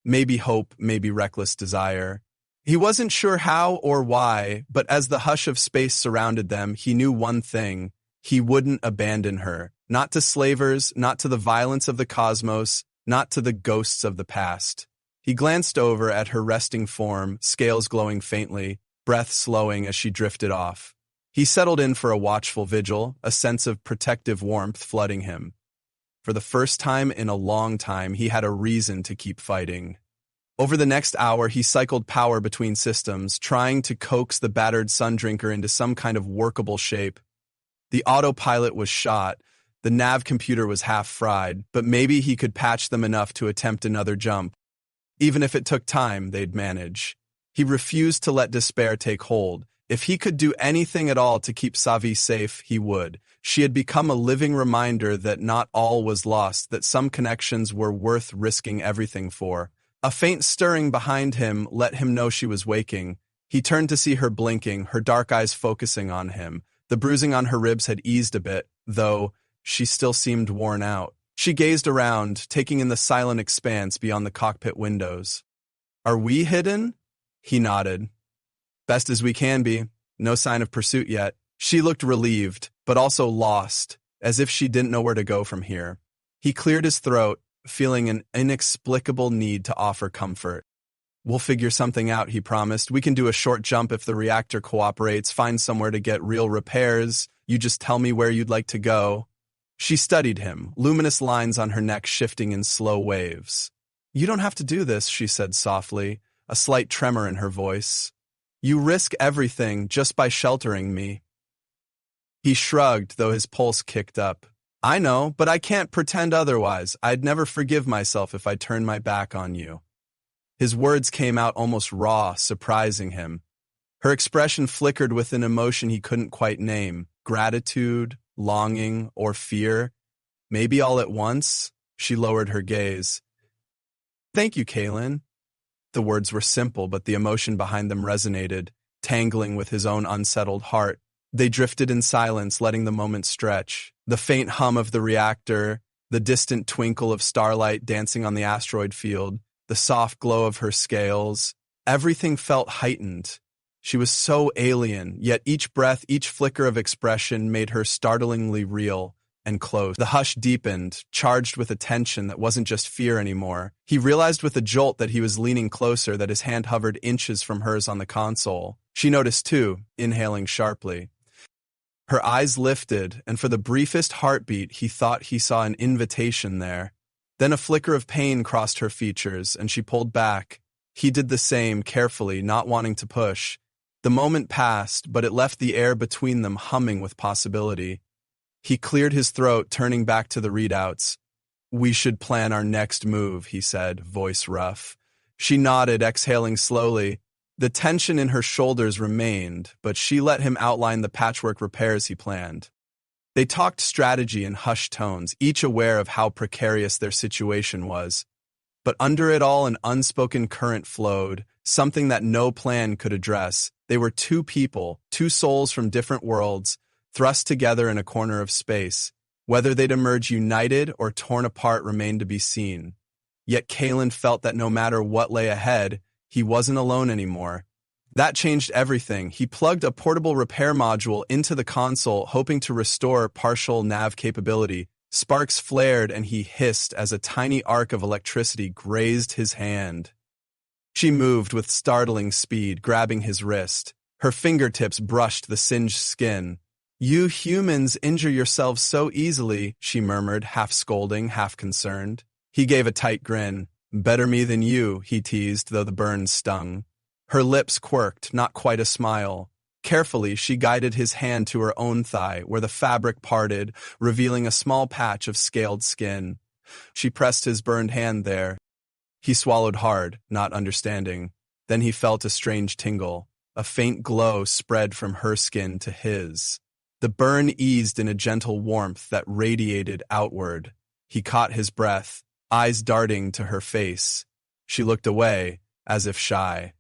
Maybe hope, maybe reckless desire. He wasn't sure how or why, but as the hush of space surrounded them, he knew one thing. He wouldn't abandon her. Not to slavers, not to the violence of the cosmos, not to the ghosts of the past. He glanced over at her resting form, scales glowing faintly, breath slowing as she drifted off. He settled in for a watchful vigil, a sense of protective warmth flooding him. For the first time in a long time, he had a reason to keep fighting. Over the next hour, he cycled power between systems, trying to coax the battered Sundrinker into some kind of workable shape. The autopilot was shot, the nav computer was half fried, but maybe he could patch them enough to attempt another jump. Even if it took time, they'd manage. He refused to let despair take hold. If he could do anything at all to keep Savi safe, he would. She had become a living reminder that not all was lost, that some connections were worth risking everything for. A faint stirring behind him let him know she was waking. He turned to see her blinking, her dark eyes focusing on him. The bruising on her ribs had eased a bit, though she still seemed worn out. She gazed around, taking in the silent expanse beyond the cockpit windows. "Are we hidden?" He nodded. "Best as we can be. No sign of pursuit yet." She looked relieved, but also lost. as if she didn't know where to go from here. He cleared his throat, feeling an inexplicable need to offer comfort. "We'll figure something out," he promised. "We can do a short jump if the reactor cooperates, find somewhere to get real repairs. You just tell me where you'd like to go." She studied him, luminous lines on her neck shifting in slow waves. "You don't have to do this," she said softly, a slight tremor in her voice. "You risk everything just by sheltering me." He shrugged, though his pulse kicked up. "I know, but I can't pretend otherwise. I'd never forgive myself if I turned my back on you." His words came out almost raw, surprising him. Her expression flickered with an emotion he couldn't quite name: gratitude, longing, or fear. Maybe all at once? She lowered her gaze. "Thank you, Kaylin." The words were simple, but the emotion behind them resonated, tangling with his own unsettled heart. They drifted in silence, letting the moment stretch. The faint hum of the reactor, the distant twinkle of starlight dancing on the asteroid field, the soft glow of her scales. Everything felt heightened. She was so alien, yet each breath, each flicker of expression made her startlingly real and close. The hush deepened, charged with a tension that wasn't just fear anymore. He realized with a jolt that he was leaning closer, that his hand hovered inches from hers on the console. She noticed too, inhaling sharply. Her eyes lifted, and for the briefest heartbeat, he thought he saw an invitation there. Then a flicker of pain crossed her features, and she pulled back. He did the same, carefully, not wanting to push. The moment passed, but it left the air between them humming with possibility. He cleared his throat, turning back to the readouts. "We should plan our next move," he said, voice rough. She nodded, exhaling slowly. The tension in her shoulders remained, but she let him outline the patchwork repairs he planned. They talked strategy in hushed tones, each aware of how precarious their situation was. But under it all, an unspoken current flowed, something that no plan could address. They were two people, two souls from different worlds, thrust together in a corner of space. Whether they'd emerge united or torn apart remained to be seen. Yet Kaylin felt that no matter what lay ahead, he wasn't alone anymore. That changed everything. He plugged a portable repair module into the console, hoping to restore partial nav capability. Sparks flared and he hissed as a tiny arc of electricity grazed his hand. She moved with startling speed, grabbing his wrist. Her fingertips brushed the singed skin. "You humans injure yourselves so easily," she murmured, half scolding, half concerned. He gave a tight grin. "Better me than you," he teased, though the burns stung. Her lips quirked, not quite a smile. Carefully, she guided his hand to her own thigh, where the fabric parted, revealing a small patch of scaled skin. She pressed his burned hand there. He swallowed hard, not understanding. Then he felt a strange tingle. A faint glow spread from her skin to his. The burn eased in a gentle warmth that radiated outward. He caught his breath, eyes darting to her face. She looked away, as if shy.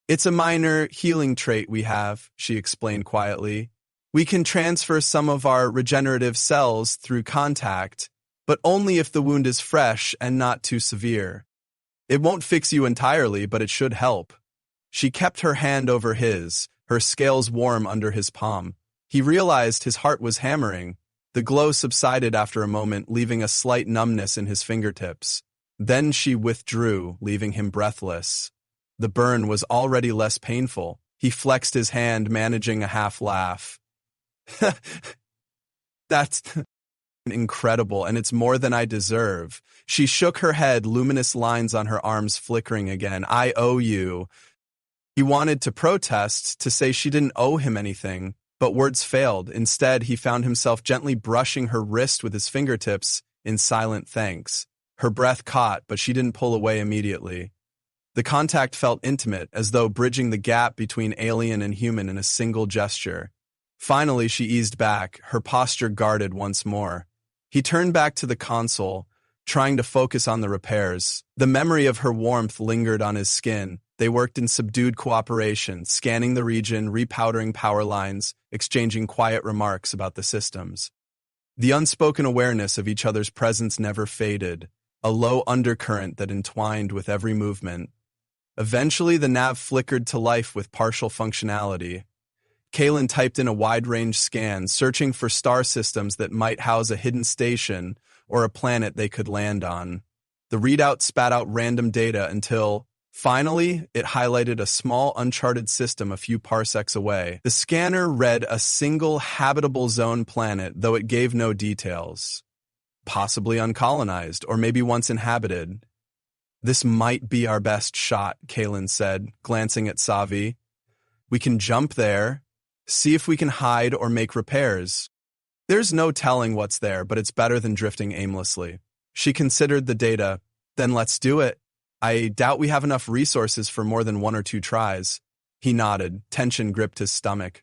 "It's a minor healing trait we have," she explained quietly. "We can transfer some of our regenerative cells through contact, but only if the wound is fresh and not too severe. It won't fix you entirely, but it should help." She kept her hand over his, her scales warm under his palm. He realized his heart was hammering. The glow subsided after a moment, leaving a slight numbness in his fingertips. Then she withdrew, leaving him breathless. The burn was already less painful. He flexed his hand, managing a half laugh. "That's incredible, and it's more than I deserve." She shook her head, luminous lines on her arms flickering again. "I owe you." He wanted to protest, to say she didn't owe him anything, but words failed. Instead, he found himself gently brushing her wrist with his fingertips in silent thanks. Her breath caught, but she didn't pull away immediately. The contact felt intimate, as though bridging the gap between alien and human in a single gesture. Finally, she eased back, her posture guarded once more. He turned back to the console, trying to focus on the repairs. The memory of her warmth lingered on his skin. They worked in subdued cooperation, scanning the region, repowdering power lines, exchanging quiet remarks about the systems. The unspoken awareness of each other's presence never faded, a low undercurrent that entwined with every movement. Eventually, the nav flickered to life with partial functionality. Kaelin typed in a wide-range scan, searching for star systems that might house a hidden station or a planet they could land on. The readout spat out random data until, finally, it highlighted a small uncharted system a few parsecs away. The scanner read a single habitable zone planet, though it gave no details. Possibly uncolonized, or maybe once inhabited. "This might be our best shot," Kaelin said, glancing at Savi. "We can jump there, see if we can hide or make repairs. There's no telling what's there, but it's better than drifting aimlessly." She considered the data. "Then let's do it. I doubt we have enough resources for more than 1 or 2 tries." He nodded. Tension gripped his stomach.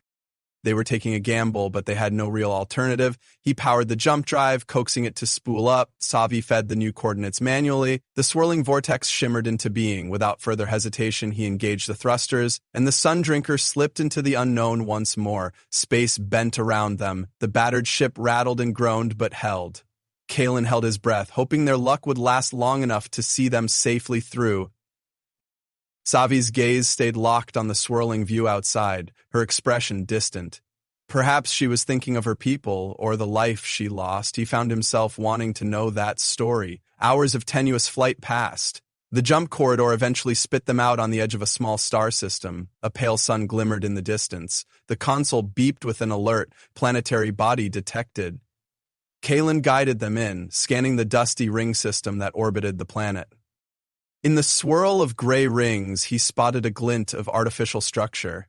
They were taking a gamble, but they had no real alternative. He powered the jump drive, coaxing it to spool up. Savi fed the new coordinates manually. The swirling vortex shimmered into being. Without further hesitation, he engaged the thrusters, and the Sun Drinker slipped into the unknown once more. Space bent around them. The battered ship rattled and groaned, but held. Kaelin held his breath, hoping their luck would last long enough to see them safely through. Savi's gaze stayed locked on the swirling view outside, her expression distant. Perhaps she was thinking of her people or the life she lost. He found himself wanting to know that story. Hours of tenuous flight passed. The jump corridor eventually spit them out on the edge of a small star system. A pale sun glimmered in the distance. The console beeped with an alert. Planetary body detected. Kaelin guided them in, scanning the dusty ring system that orbited the planet. In the swirl of gray rings, he spotted a glint of artificial structure,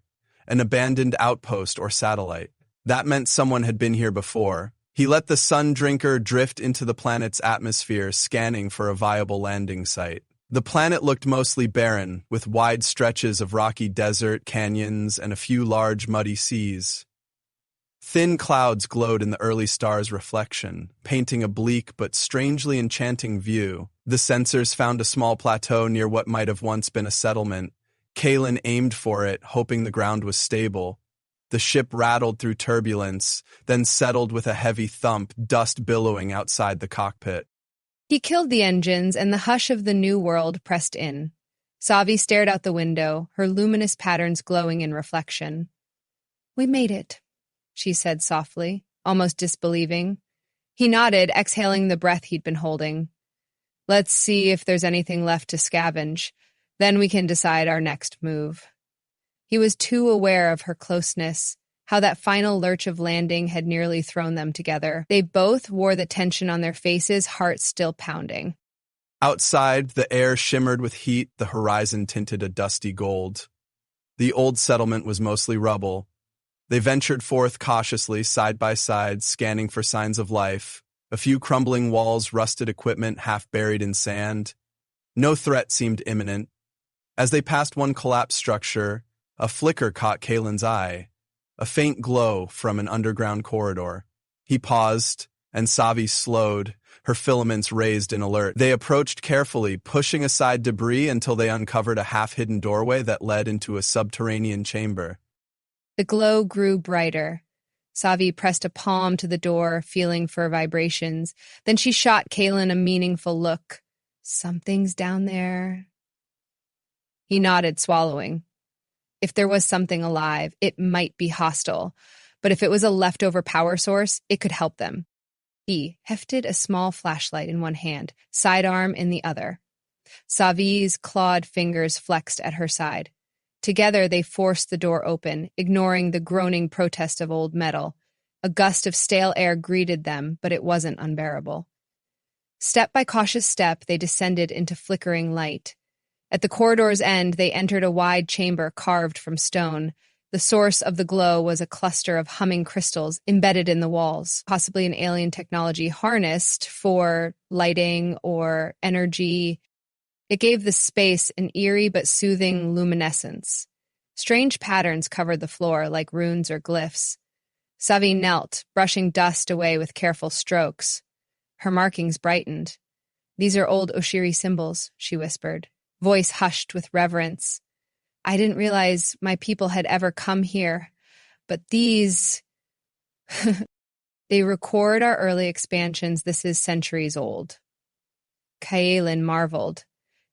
an abandoned outpost or satellite. That meant someone had been here before. He let the Sun Drinker drift into the planet's atmosphere, scanning for a viable landing site. The planet looked mostly barren, with wide stretches of rocky desert, canyons, and a few large muddy seas. Thin clouds glowed in the early star's reflection, painting a bleak but strangely enchanting view. The sensors found a small plateau near what might have once been a settlement. Kaelin aimed for it, hoping the ground was stable. The ship rattled through turbulence, then settled with a heavy thump, dust billowing outside the cockpit. He killed the engines, and the hush of the new world pressed in. Savi stared out the window, her luminous patterns glowing in reflection. "We made it," she said softly, almost disbelieving. He nodded, exhaling the breath he'd been holding. "Let's see if there's anything left to scavenge. Then we can decide our next move." He was too aware of her closeness, how that final lurch of landing had nearly thrown them together. They both wore the tension on their faces, hearts still pounding. Outside, the air shimmered with heat, the horizon tinted a dusty gold. The old settlement was mostly rubble. They ventured forth cautiously, side by side, scanning for signs of life. A few crumbling walls, rusted equipment half buried in sand. No threat seemed imminent. As they passed one collapsed structure, a flicker caught Kaelin's eye, a faint glow from an underground corridor. He paused, and Savi slowed, her filaments raised in alert. They approached carefully, pushing aside debris until they uncovered a half-hidden doorway that led into a subterranean chamber. The glow grew brighter. Savi pressed a palm to the door, feeling for vibrations. Then she shot Kaelin a meaningful look. "Something's down there." He nodded, swallowing. If there was something alive, it might be hostile. But if it was a leftover power source, it could help them. He hefted a small flashlight in one hand, sidearm in the other. Savi's clawed fingers flexed at her side. Together, they forced the door open, ignoring the groaning protest of old metal. A gust of stale air greeted them, but it wasn't unbearable. Step by cautious step, they descended into flickering light. At the corridor's end, they entered a wide chamber carved from stone. The source of the glow was a cluster of humming crystals embedded in the walls, possibly an alien technology harnessed for lighting or energy. It gave the space an eerie but soothing luminescence. Strange patterns covered the floor like runes or glyphs. Savi knelt, brushing dust away with careful strokes. Her markings brightened. "These are old Oshiri symbols," she whispered, voice hushed with reverence. "I didn't realize my people had ever come here, but these..." "They record our early expansions. This is centuries old." Kaelin marveled.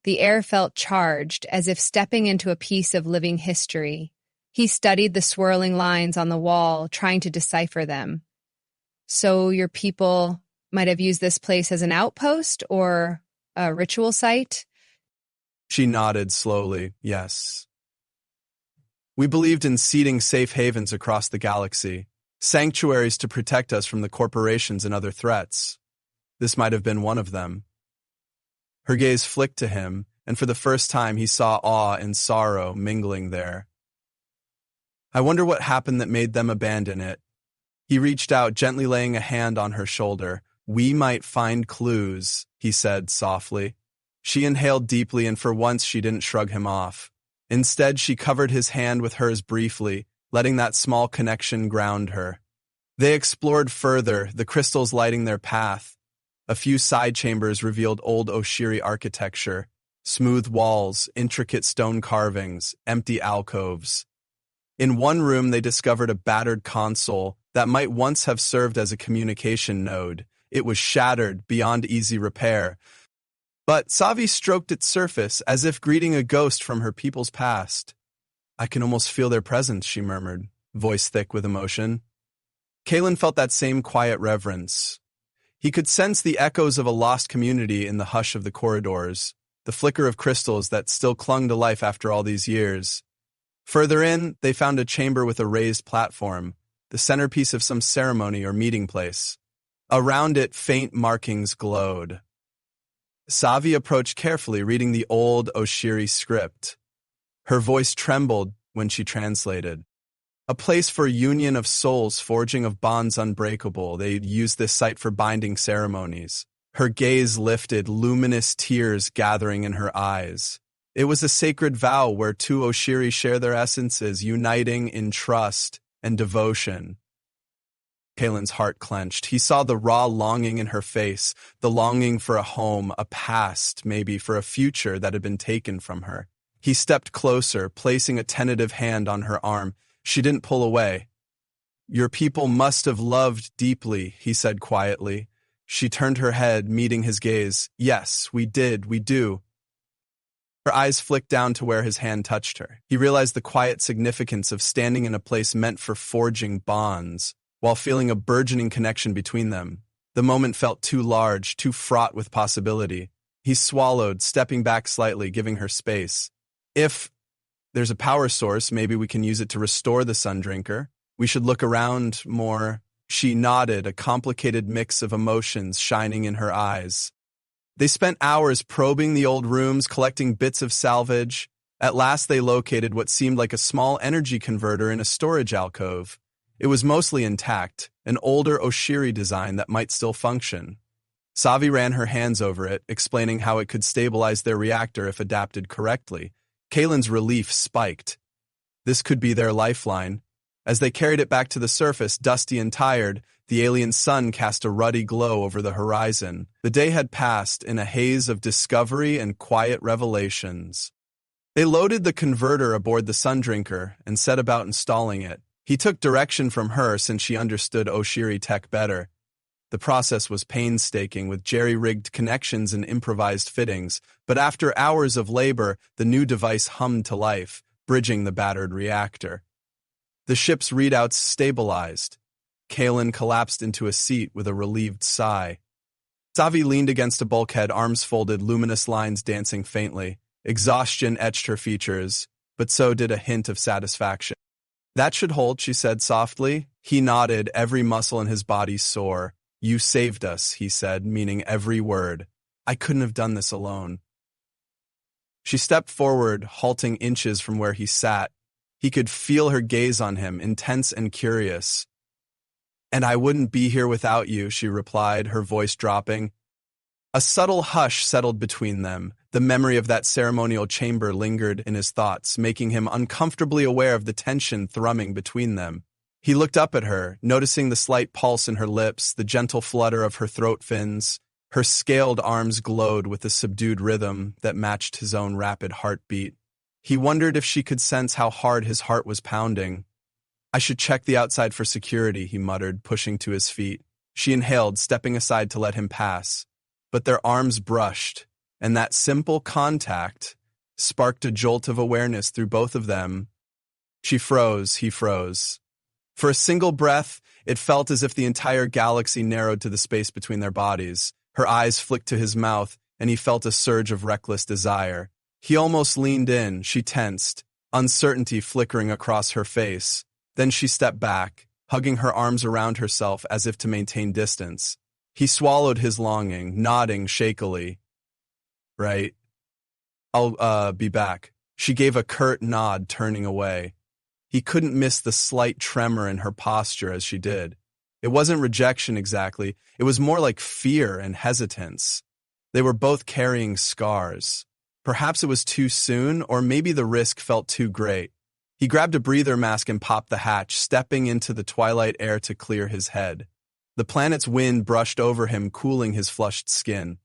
The air felt charged, as if stepping into a piece of living history. He studied the swirling lines on the wall, trying to decipher them. So your people might have used this place as an outpost or a ritual site? She nodded slowly, yes. We believed in seeding safe havens across the galaxy, sanctuaries to protect us from the corporations and other threats. This might have been one of them. Her gaze flicked to him, and for the first time he saw awe and sorrow mingling there. I wonder what happened that made them abandon it. He reached out, gently laying a hand on her shoulder. We might find clues, he said softly. She inhaled deeply, and for once she didn't shrug him off. Instead, she covered his hand with hers briefly, letting that small connection ground her. They explored further, the crystals lighting their path. A few side chambers revealed old Oshiri architecture, smooth walls, intricate stone carvings, empty alcoves. In one room, they discovered a battered console that might once have served as a communication node. It was shattered beyond easy repair. But Savi stroked its surface as if greeting a ghost from her people's past. I can almost feel their presence, she murmured, voice thick with emotion. Kalen felt that same quiet reverence. He could sense the echoes of a lost community in the hush of the corridors, the flicker of crystals that still clung to life after all these years. Further in, they found a chamber with a raised platform, the centerpiece of some ceremony or meeting place. Around it, faint markings glowed. Savi approached carefully, reading the old Oshiri script. Her voice trembled when she translated. A place for union of souls, forging of bonds unbreakable. They'd used this site for binding ceremonies. Her gaze lifted, luminous tears gathering in her eyes. It was a sacred vow where two Oshiri share their essences, uniting in trust and devotion. Kalen's heart clenched. He saw the raw longing in her face, the longing for a home, a past, maybe for a future that had been taken from her. He stepped closer, placing a tentative hand on her arm. She didn't pull away. Your people must have loved deeply, he said quietly. She turned her head, meeting his gaze. Yes, we did, we do. Her eyes flicked down to where his hand touched her. He realized the quiet significance of standing in a place meant for forging bonds, while feeling a burgeoning connection between them. The moment felt too large, too fraught with possibility. He swallowed, stepping back slightly, giving her space. If there's a power source, maybe we can use it to restore the Sun Drinker. We should look around more. She nodded, a complicated mix of emotions shining in her eyes. They spent hours probing the old rooms, collecting bits of salvage. At last they located what seemed like a small energy converter in a storage alcove. It was mostly intact, an older Oshiri design that might still function. Savi ran her hands over it, explaining how it could stabilize their reactor if adapted correctly. Kalen's relief spiked. This could be their lifeline. As they carried it back to the surface, dusty and tired, the alien sun cast a ruddy glow over the horizon. The day had passed in a haze of discovery and quiet revelations. They loaded the converter aboard the Sun Drinker and set about installing it. He took direction from her since she understood Oshiri tech better. The process was painstaking, with jerry-rigged connections and improvised fittings, but after hours of labor, the new device hummed to life, bridging the battered reactor. The ship's readouts stabilized. Kalen collapsed into a seat with a relieved sigh. Savi leaned against a bulkhead, arms folded, luminous lines dancing faintly. Exhaustion etched her features, but so did a hint of satisfaction. That should hold, she said softly. He nodded, every muscle in his body sore. You saved us, he said, meaning every word. I couldn't have done this alone. She stepped forward, halting inches from where he sat. He could feel her gaze on him, intense and curious. And I wouldn't be here without you, she replied, her voice dropping. A subtle hush settled between them. The memory of that ceremonial chamber lingered in his thoughts, making him uncomfortably aware of the tension thrumming between them. He looked up at her, noticing the slight pulse in her lips, the gentle flutter of her throat fins. Her scaled arms glowed with a subdued rhythm that matched his own rapid heartbeat. He wondered if she could sense how hard his heart was pounding. I should check the outside for security, he muttered, pushing to his feet. She inhaled, stepping aside to let him pass. But their arms brushed, and that simple contact sparked a jolt of awareness through both of them. She froze, he froze. For a single breath, it felt as if the entire galaxy narrowed to the space between their bodies. Her eyes flicked to his mouth, and he felt a surge of reckless desire. He almost leaned in, she tensed, uncertainty flickering across her face. Then she stepped back, hugging her arms around herself as if to maintain distance. He swallowed his longing, nodding shakily. Right. I'll be back. She gave a curt nod, turning away. He couldn't miss the slight tremor in her posture as she did. It wasn't rejection exactly, it was more like fear and hesitance. They were both carrying scars. Perhaps it was too soon, or maybe the risk felt too great. He grabbed a breather mask and popped the hatch, stepping into the twilight air to clear his head. The planet's wind brushed over him, cooling his flushed skin.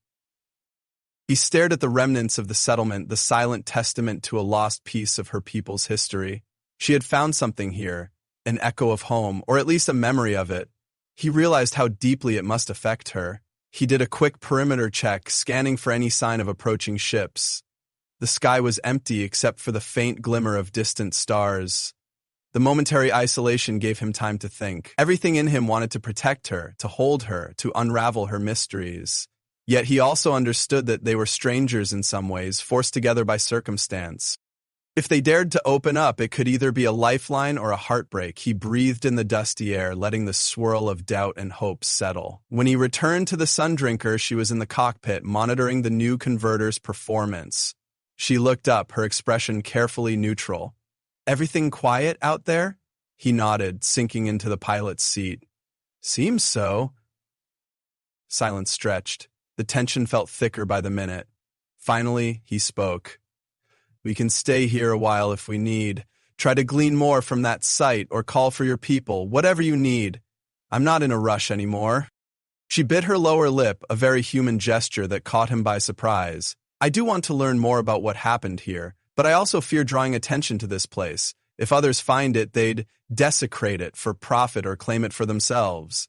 He stared at the remnants of the settlement, the silent testament to a lost piece of her people's history. She had found something here, an echo of home, or at least a memory of it. He realized how deeply it must affect her. He did a quick perimeter check, scanning for any sign of approaching ships. The sky was empty except for the faint glimmer of distant stars. The momentary isolation gave him time to think. Everything in him wanted to protect her, to hold her, to unravel her mysteries. Yet he also understood that they were strangers in some ways, forced together by circumstance. If they dared to open up, it could either be a lifeline or a heartbreak. He breathed in the dusty air, letting the swirl of doubt and hope settle. When he returned to the Sundrinker, she was in the cockpit, monitoring the new converter's performance. She looked up, her expression carefully neutral. "Everything quiet out there?" He nodded, sinking into the pilot's seat. "Seems so." Silence stretched. The tension felt thicker by the minute. Finally, he spoke. "We can stay here a while if we need. Try to glean more from that site or call for your people, whatever you need. I'm not in a rush anymore." She bit her lower lip, a very human gesture that caught him by surprise. "I do want to learn more about what happened here, but I also fear drawing attention to this place. If others find it, they'd desecrate it for profit or claim it for themselves."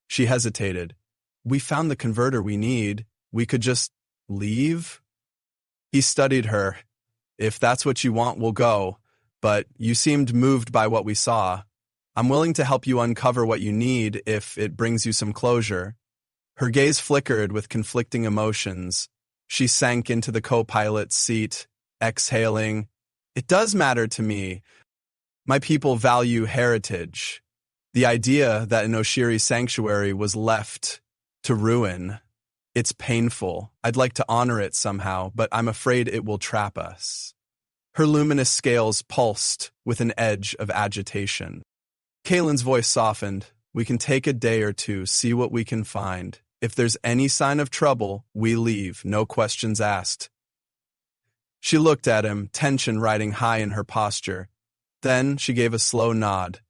She hesitated. "We found the converter we need. We could just leave?" He studied her. "If that's what you want, we'll go. But you seemed moved by what we saw. I'm willing to help you uncover what you need if it brings you some closure." Her gaze flickered with conflicting emotions. She sank into the co-pilot's seat, exhaling. "It does matter to me. My people value heritage. The idea that an Oshiri sanctuary was left to ruin. It's painful. I'd like to honor it somehow, but I'm afraid it will trap us." Her luminous scales pulsed with an edge of agitation. Kalen's voice softened. "We can take a day or two, see what we can find. If there's any sign of trouble, we leave, no questions asked." She looked at him, tension riding high in her posture. Then she gave a slow nod.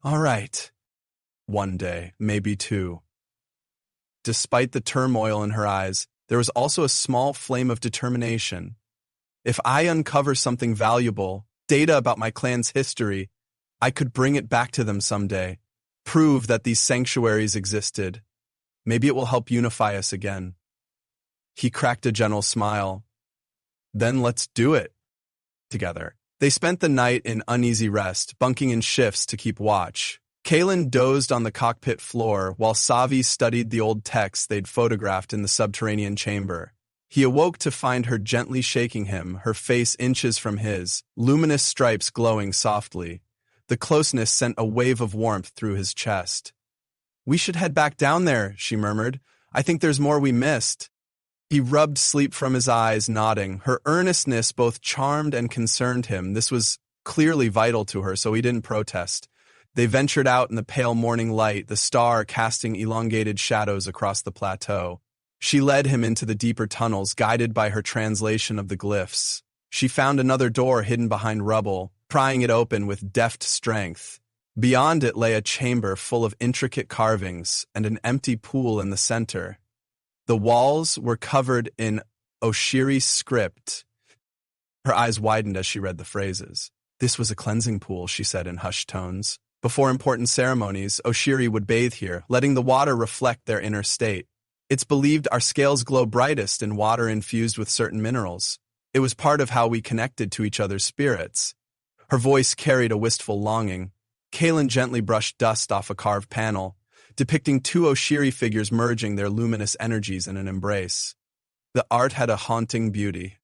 "All right. One day, maybe two." Despite the turmoil in her eyes, there was also a small flame of determination. "If I uncover something valuable, data about my clan's history, I could bring it back to them someday, prove that these sanctuaries existed. Maybe it will help unify us again." He cracked a gentle smile. "Then let's do it." Together. They spent the night in uneasy rest, bunking in shifts to keep watch. Kalen dozed on the cockpit floor while Savi studied the old texts they'd photographed in the subterranean chamber. He awoke to find her gently shaking him, her face inches from his, luminous stripes glowing softly. The closeness sent a wave of warmth through his chest. "We should head back down there," she murmured. "I think there's more we missed." He rubbed sleep from his eyes, nodding. Her earnestness both charmed and concerned him. This was clearly vital to her, so he didn't protest. They ventured out in the pale morning light, the star casting elongated shadows across the plateau. She led him into the deeper tunnels, guided by her translation of the glyphs. She found another door hidden behind rubble, prying it open with deft strength. Beyond it lay a chamber full of intricate carvings and an empty pool in the center. The walls were covered in Oshiri script. Her eyes widened as she read the phrases. "This was a cleansing pool," she said in hushed tones. "Before important ceremonies, Oshiri would bathe here, letting the water reflect their inner state. It's believed our scales glow brightest in water infused with certain minerals. It was part of how we connected to each other's spirits." Her voice carried a wistful longing. Kaelin gently brushed dust off a carved panel, depicting two Oshiri figures merging their luminous energies in an embrace. The art had a haunting beauty.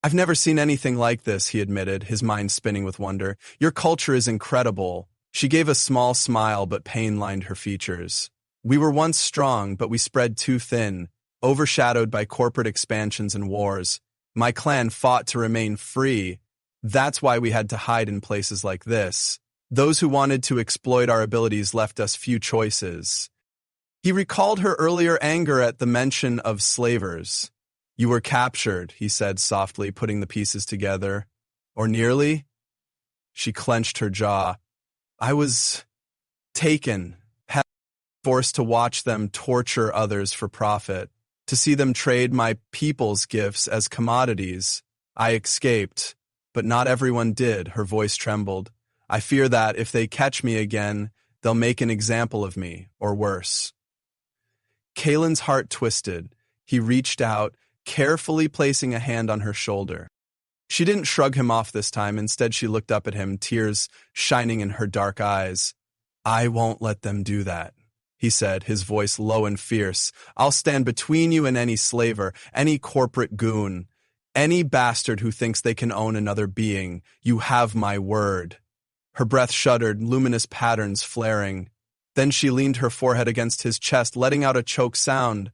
"I've never seen anything like this," he admitted, his mind spinning with wonder. "Your culture is incredible." She gave a small smile, but pain lined her features. "We were once strong, but we spread too thin, overshadowed by corporate expansions and wars. My clan fought to remain free. That's why we had to hide in places like this. Those who wanted to exploit our abilities left us few choices." He recalled her earlier anger at the mention of slavers. "You were captured," he said softly, putting the pieces together. "Or nearly?" She clenched her jaw. "I was taken, forced to watch them torture others for profit, to see them trade my people's gifts as commodities. I escaped, but not everyone did," her voice trembled. "I fear that if they catch me again, they'll make an example of me, or worse." Kaelin's heart twisted. He reached out, carefully placing a hand on her shoulder. She didn't shrug him off this time. Instead, she looked up at him, tears shining in her dark eyes. "I won't let them do that," he said, his voice low and fierce. "I'll stand between you and any slaver, any corporate goon, any bastard who thinks they can own another being. You have my word." Her breath shuddered, luminous patterns flaring. Then she leaned her forehead against his chest, letting out a choked sound.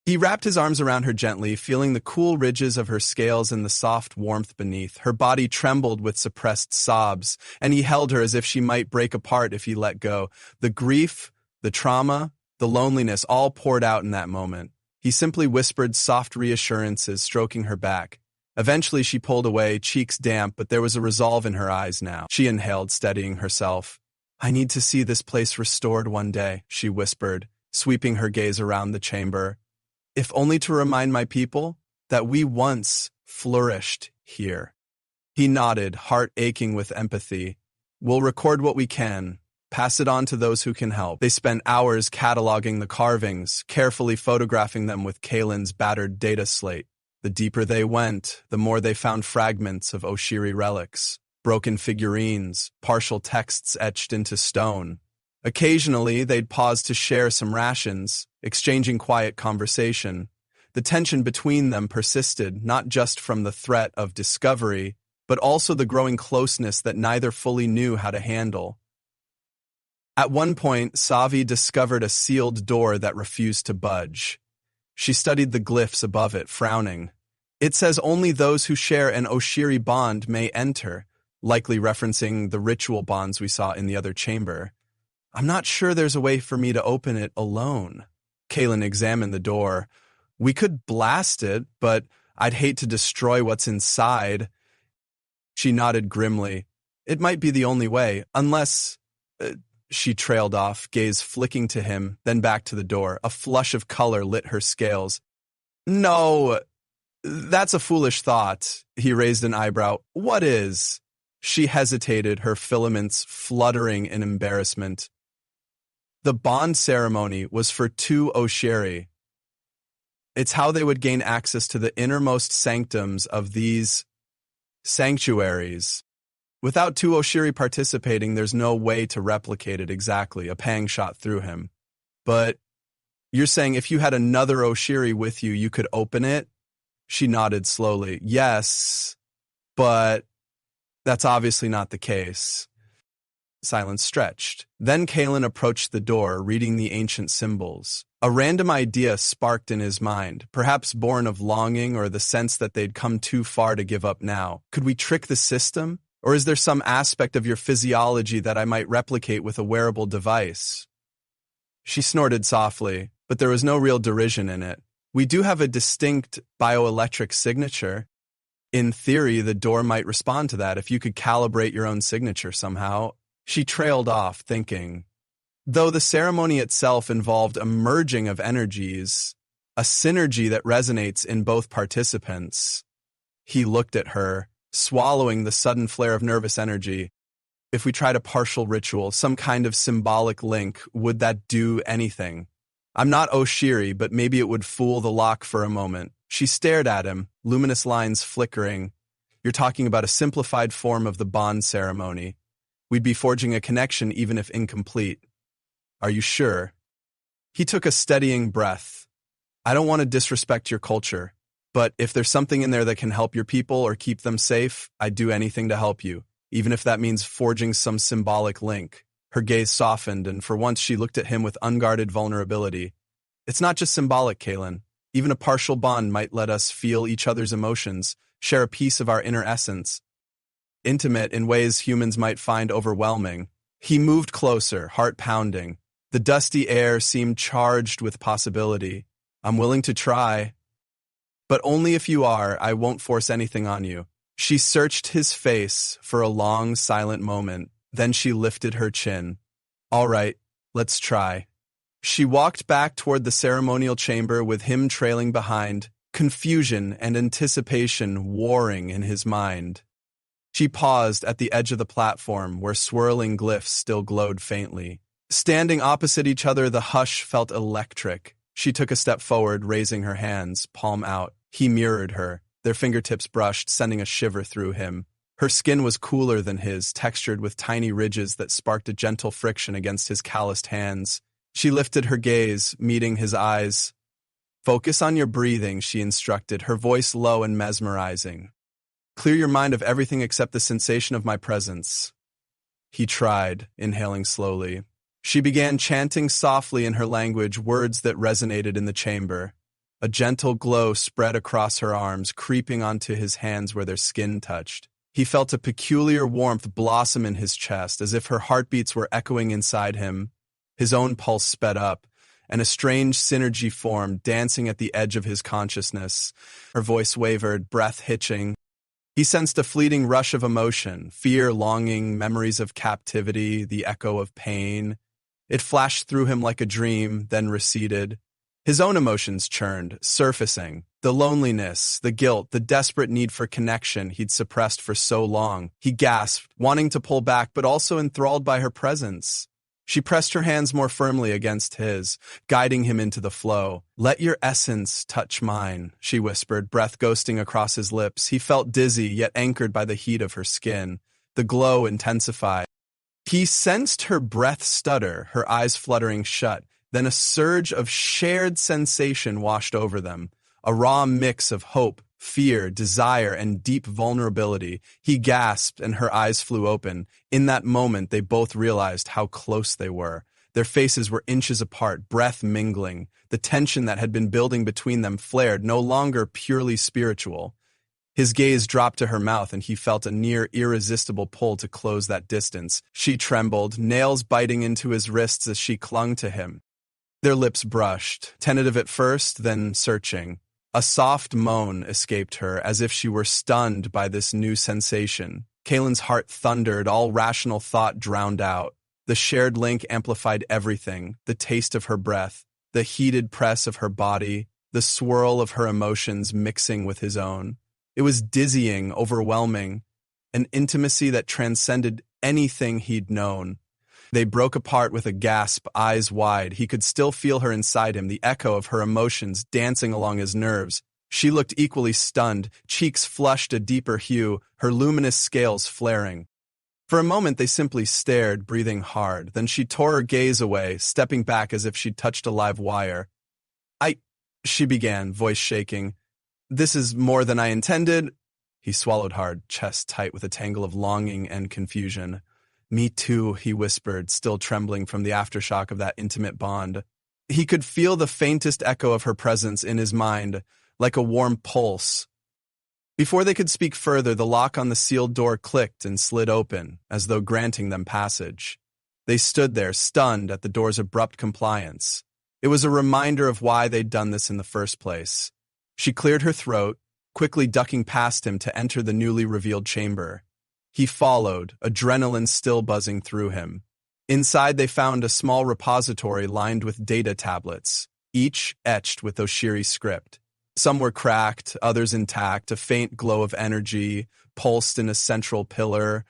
He wrapped his arms around her gently, feeling the cool ridges of her scales and the soft warmth beneath. Her body trembled with suppressed sobs, and he held her as if she might break apart if he let go. The grief, the trauma, the loneliness all poured out in that moment. He simply whispered soft reassurances, stroking her back. Eventually she pulled away, cheeks damp, but there was a resolve in her eyes now. She inhaled, steadying herself. "I need to see this place restored one day," she whispered, sweeping her gaze around the chamber. "If only to remind my people that we once flourished here." He nodded, heart aching with empathy. "We'll record what we can, pass it on to those who can help." They spent hours cataloging the carvings, carefully photographing them with Kaelin's battered data slate. The deeper they went, the more they found fragments of Oshiri relics, broken figurines, partial texts etched into stone. Occasionally, they'd pause to share some rations, exchanging quiet conversation. The tension between them persisted, not just from the threat of discovery, but also the growing closeness that neither fully knew how to handle. At one point, Savi discovered a sealed door that refused to budge. She studied the glyphs above it, frowning. "It says only those who share an Oshiri bond may enter," likely referencing the ritual bonds we saw in the other chamber. "I'm not sure there's a way for me to open it alone." Kaelin examined the door. "We could blast it, but I'd hate to destroy what's inside." She nodded grimly. "It might be the only way, unless—" She trailed off, gaze flicking to him, then back to the door. A flush of color lit her scales. "No, that's a foolish thought." He raised an eyebrow. "What is?" She hesitated, her filaments fluttering in embarrassment. "The bond ceremony was for two Oshiri. It's how they would gain access to the innermost sanctums of these sanctuaries. Without two Oshiri participating, there's no way to replicate it exactly." A pang shot through him. "But you're saying if you had another Oshiri with you, you could open it?" She nodded slowly. "Yes, but that's obviously not the case." Silence stretched. Then Kaelin approached the door, reading the ancient symbols. A random idea sparked in his mind, perhaps born of longing or the sense that they'd come too far to give up now. "Could we trick the system? Or is there some aspect of your physiology that I might replicate with a wearable device?" She snorted softly, but there was no real derision in it. "We do have a distinct bioelectric signature. In theory, the door might respond to that if you could calibrate your own signature somehow." She trailed off, thinking. Though the ceremony itself involved a merging of energies, a synergy that resonates in both participants. He looked at her, swallowing the sudden flare of nervous energy. "If we tried a partial ritual, some kind of symbolic link, would that do anything? I'm not Oshiri, but maybe it would fool the lock for a moment." She stared at him, luminous lines flickering. You're talking about a simplified form of the bond ceremony. We'd be forging a connection even if incomplete. Are you sure? He took a steadying breath. I don't want to disrespect your culture, but if there's something in there that can help your people or keep them safe, I'd do anything to help you, even if that means forging some symbolic link. Her gaze softened, and for once she looked at him with unguarded vulnerability. It's not just symbolic, Kalen. Even a partial bond might let us feel each other's emotions, share a piece of our inner essence. Intimate in ways humans might find overwhelming. He moved closer, heart pounding. The dusty air seemed charged with possibility. I'm willing to try. But only if you are. I won't force anything on you. She searched his face for a long, silent moment. Then she lifted her chin. All right, let's try. She walked back toward the ceremonial chamber with him trailing behind, confusion and anticipation warring in his mind. She paused at the edge of the platform where swirling glyphs still glowed faintly. Standing opposite each other, the hush felt electric. She took a step forward, raising her hands, palm out. He mirrored her. Their fingertips brushed, sending a shiver through him. Her skin was cooler than his, textured with tiny ridges that sparked a gentle friction against his calloused hands. She lifted her gaze, meeting his eyes. Focus on your breathing, she instructed, her voice low and mesmerizing. Clear your mind of everything except the sensation of my presence. He tried, inhaling slowly. She began chanting softly in her language words that resonated in the chamber. A gentle glow spread across her arms, creeping onto his hands where their skin touched. He felt a peculiar warmth blossom in his chest, as if her heartbeats were echoing inside him. His own pulse sped up, and a strange synergy formed, dancing at the edge of his consciousness. Her voice wavered, breath hitching. He sensed a fleeting rush of emotion, fear, longing, memories of captivity, the echo of pain. It flashed through him like a dream, then receded. His own emotions churned, surfacing. The loneliness, the guilt, the desperate need for connection he'd suppressed for so long. He gasped, wanting to pull back, but also enthralled by her presence. She pressed her hands more firmly against his, guiding him into the flow. Let your essence touch mine, she whispered, breath ghosting across his lips. He felt dizzy, yet anchored by the heat of her skin. The glow intensified. He sensed her breath stutter, her eyes fluttering shut. Then a surge of shared sensation washed over them, a raw mix of hope, fear, desire, and deep vulnerability. He gasped, and her eyes flew open. In that moment, they both realized how close they were. Their faces were inches apart, breath mingling. The tension that had been building between them flared, no longer purely spiritual. His gaze dropped to her mouth, and he felt a near irresistible pull to close that distance. She trembled, nails biting into his wrists as she clung to him. Their lips brushed, tentative at first, then searching. A soft moan escaped her, as if she were stunned by this new sensation. Kalen's heart thundered, all rational thought drowned out. The shared link amplified everything, the taste of her breath, the heated press of her body, the swirl of her emotions mixing with his own. It was dizzying, overwhelming, an intimacy that transcended anything he'd known. They broke apart with a gasp, eyes wide. He could still feel her inside him, the echo of her emotions dancing along his nerves. She looked equally stunned, cheeks flushed a deeper hue, her luminous scales flaring. For a moment they simply stared, breathing hard. Then she tore her gaze away, stepping back as if she'd touched a live wire. She began, voice shaking. This is more than I intended. He swallowed hard, chest tight with a tangle of longing and confusion. Me too, he whispered, still trembling from the aftershock of that intimate bond. He could feel the faintest echo of her presence in his mind, like a warm pulse. Before they could speak further, the lock on the sealed door clicked and slid open, as though granting them passage. They stood there, stunned at the door's abrupt compliance. It was a reminder of why they'd done this in the first place. She cleared her throat, quickly ducking past him to enter the newly revealed chamber. He followed, adrenaline still buzzing through him. Inside they found a small repository lined with data tablets, each etched with Oshiri script. Some were cracked, others intact, a faint glow of energy, pulsed in a central pillar.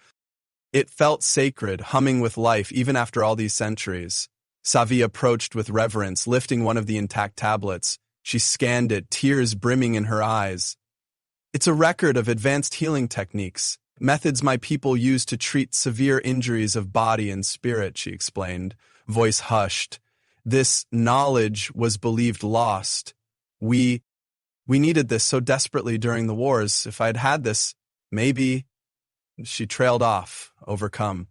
It felt sacred, humming with life even after all these centuries. Savi approached with reverence, lifting one of the intact tablets. She scanned it, tears brimming in her eyes. It's a record of advanced healing techniques, methods my people use to treat severe injuries of body and spirit, she explained, voice hushed. This knowledge was believed lost. We needed this so desperately during the wars. If I'd had this, maybe... She trailed off, overcome.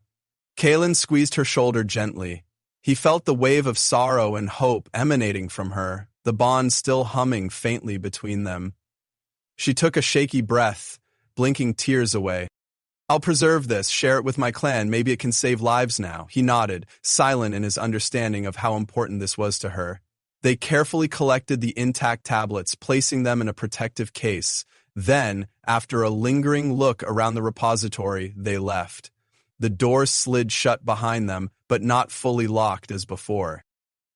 Kaelin squeezed her shoulder gently. He felt the wave of sorrow and hope emanating from her, the bond still humming faintly between them. She took a shaky breath, blinking tears away. I'll preserve this, share it with my clan, maybe it can save lives now. He nodded, silent in his understanding of how important this was to her. They carefully collected the intact tablets, placing them in a protective case. Then, after a lingering look around the repository, they left. The door slid shut behind them, but not fully locked as before.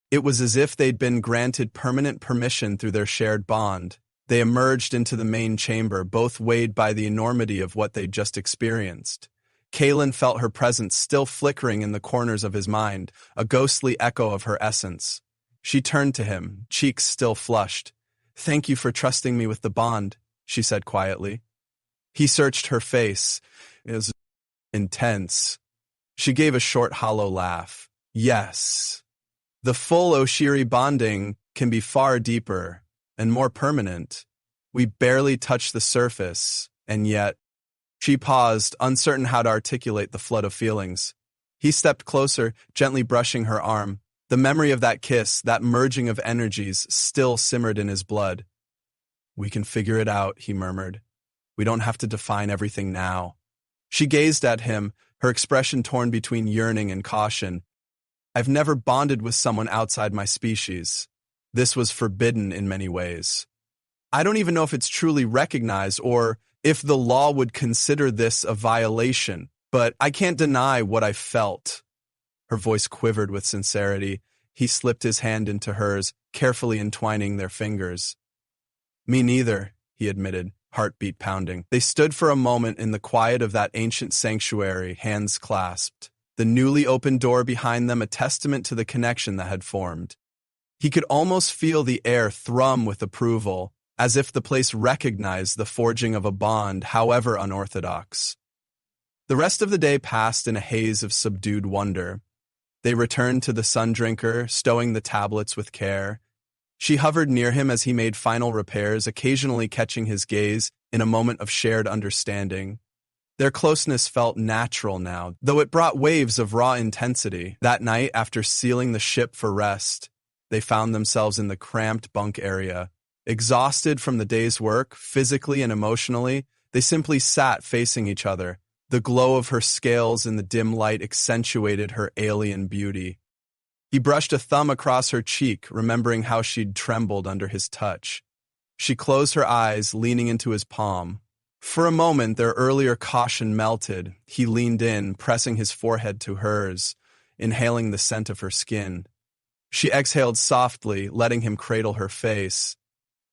It was as if they'd been granted permanent permission through their shared bond. They emerged into the main chamber, both weighed by the enormity of what they'd just experienced. Kaelin felt her presence still flickering in the corners of his mind, a ghostly echo of her essence. She turned to him, cheeks still flushed. "Thank you for trusting me with the bond," she said quietly. He searched her face. It was intense. She gave a short, hollow laugh. Yes. The full Oshiri bonding can be far deeper and more permanent. We barely touched the surface, and yet... She paused, uncertain how to articulate the flood of feelings. He stepped closer, gently brushing her arm. The memory of that kiss, that merging of energies, still simmered in his blood. "We can figure it out," he murmured. "We don't have to define everything now." She gazed at him, her expression torn between yearning and caution. "I've never bonded with someone outside my species. This was forbidden in many ways. I don't even know if it's truly recognized or if the law would consider this a violation, but I can't deny what I felt." Her voice quivered with sincerity. He slipped his hand into hers, carefully entwining their fingers. "Me neither," he admitted, heartbeat pounding. They stood for a moment in the quiet of that ancient sanctuary, hands clasped, the newly opened door behind them a testament to the connection that had formed. He could almost feel the air thrum with approval, as if the place recognized the forging of a bond, however unorthodox. The rest of the day passed in a haze of subdued wonder. They returned to the Sun Drinker, stowing the tablets with care. She hovered near him as he made final repairs, occasionally catching his gaze in a moment of shared understanding. Their closeness felt natural now, though it brought waves of raw intensity. That night, after sealing the ship for rest, they found themselves in the cramped bunk area. Exhausted from the day's work, physically and emotionally, they simply sat facing each other. The glow of her scales in the dim light accentuated her alien beauty. He brushed a thumb across her cheek, remembering how she'd trembled under his touch. She closed her eyes, leaning into his palm. For a moment, their earlier caution melted. He leaned in, pressing his forehead to hers, inhaling the scent of her skin. She exhaled softly, letting him cradle her face.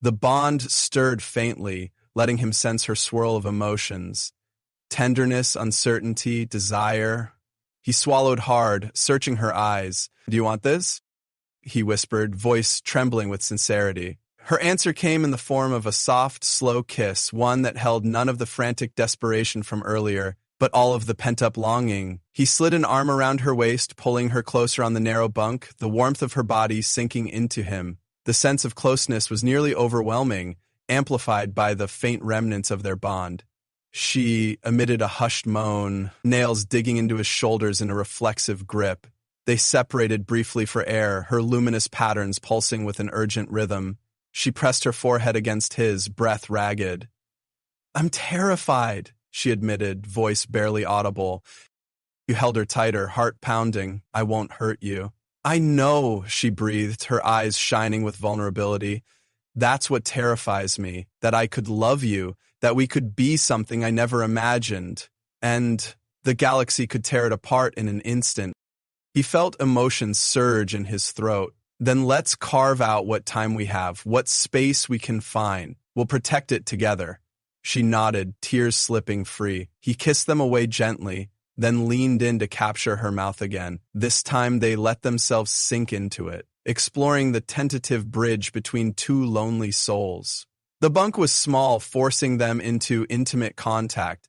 The bond stirred faintly, letting him sense her swirl of emotions. Tenderness, uncertainty, desire. He swallowed hard, searching her eyes. "Do you want this?" he whispered, voice trembling with sincerity. Her answer came in the form of a soft, slow kiss, one that held none of the frantic desperation from earlier, but all of the pent-up longing. He slid an arm around her waist, pulling her closer on the narrow bunk, the warmth of her body sinking into him. The sense of closeness was nearly overwhelming, amplified by the faint remnants of their bond. She emitted a hushed moan, nails digging into his shoulders in a reflexive grip. They separated briefly for air, her luminous patterns pulsing with an urgent rhythm. She pressed her forehead against his, breath ragged. "I'm terrified," she admitted, voice barely audible. You held her tighter, heart pounding. "I won't hurt you." "I know," she breathed, her eyes shining with vulnerability. "That's what terrifies me, that I could love you, that we could be something I never imagined, and the galaxy could tear it apart in an instant." He felt emotions surge in his throat. "Then let's carve out what time we have, what space we can find. We'll protect it together." She nodded, tears slipping free. He kissed them away gently, then leaned in to capture her mouth again. This time they let themselves sink into it, exploring the tentative bridge between two lonely souls. The bunk was small, forcing them into intimate contact.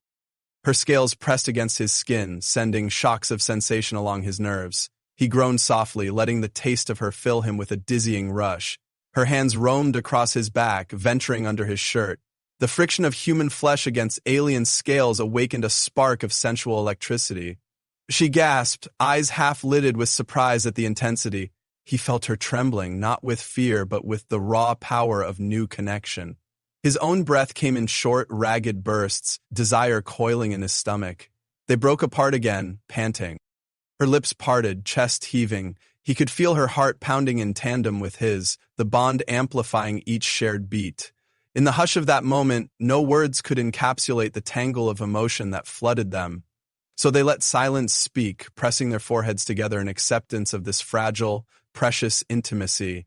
Her scales pressed against his skin, sending shocks of sensation along his nerves. He groaned softly, letting the taste of her fill him with a dizzying rush. Her hands roamed across his back, venturing under his shirt. The friction of human flesh against alien scales awakened a spark of sensual electricity. She gasped, eyes half-lidded with surprise at the intensity. He felt her trembling, not with fear, but with the raw power of new connection. His own breath came in short, ragged bursts, desire coiling in his stomach. They broke apart again, panting. Her lips parted, chest heaving. He could feel her heart pounding in tandem with his, the bond amplifying each shared beat. In the hush of that moment, no words could encapsulate the tangle of emotion that flooded them. So they let silence speak, pressing their foreheads together in acceptance of this fragile, precious intimacy.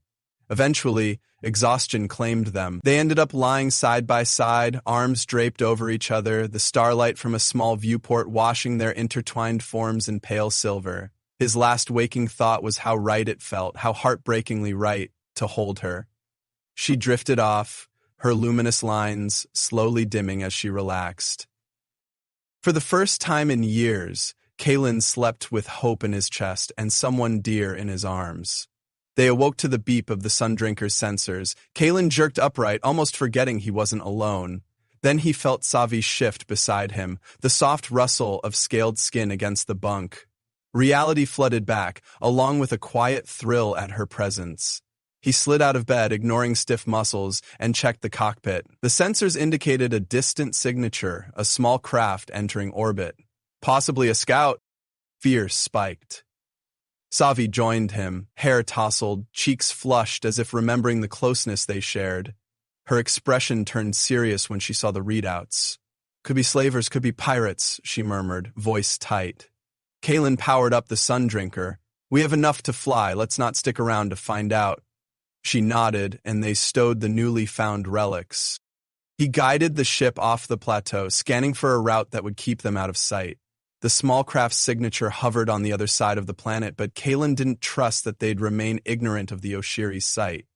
Eventually, exhaustion claimed them. They ended up lying side by side, arms draped over each other, the starlight from a small viewport washing their intertwined forms in pale silver. His last waking thought was how right it felt, how heartbreakingly right, to hold her. She drifted off, her luminous lines slowly dimming as she relaxed. For the first time in years, Kalen slept with hope in his chest and someone dear in his arms. They awoke to the beep of the Sundrinker's sensors. Kalen jerked upright, almost forgetting he wasn't alone. Then he felt Savi shift beside him, the soft rustle of scaled skin against the bunk. Reality flooded back, along with a quiet thrill at her presence. He slid out of bed, ignoring stiff muscles, and checked the cockpit. The sensors indicated a distant signature, a small craft entering orbit. Possibly a scout. Fear spiked. Savi joined him, hair tousled, cheeks flushed as if remembering the closeness they shared. Her expression turned serious when she saw the readouts. "Could be slavers, could be pirates," she murmured, voice tight. Kalen powered up the Sundrinker. "We have enough to fly, let's not stick around to find out." She nodded, and they stowed the newly found relics. He guided the ship off the plateau, scanning for a route that would keep them out of sight. The small craft's signature hovered on the other side of the planet, but Kalen didn't trust that they'd remain ignorant of the Oshiri's site.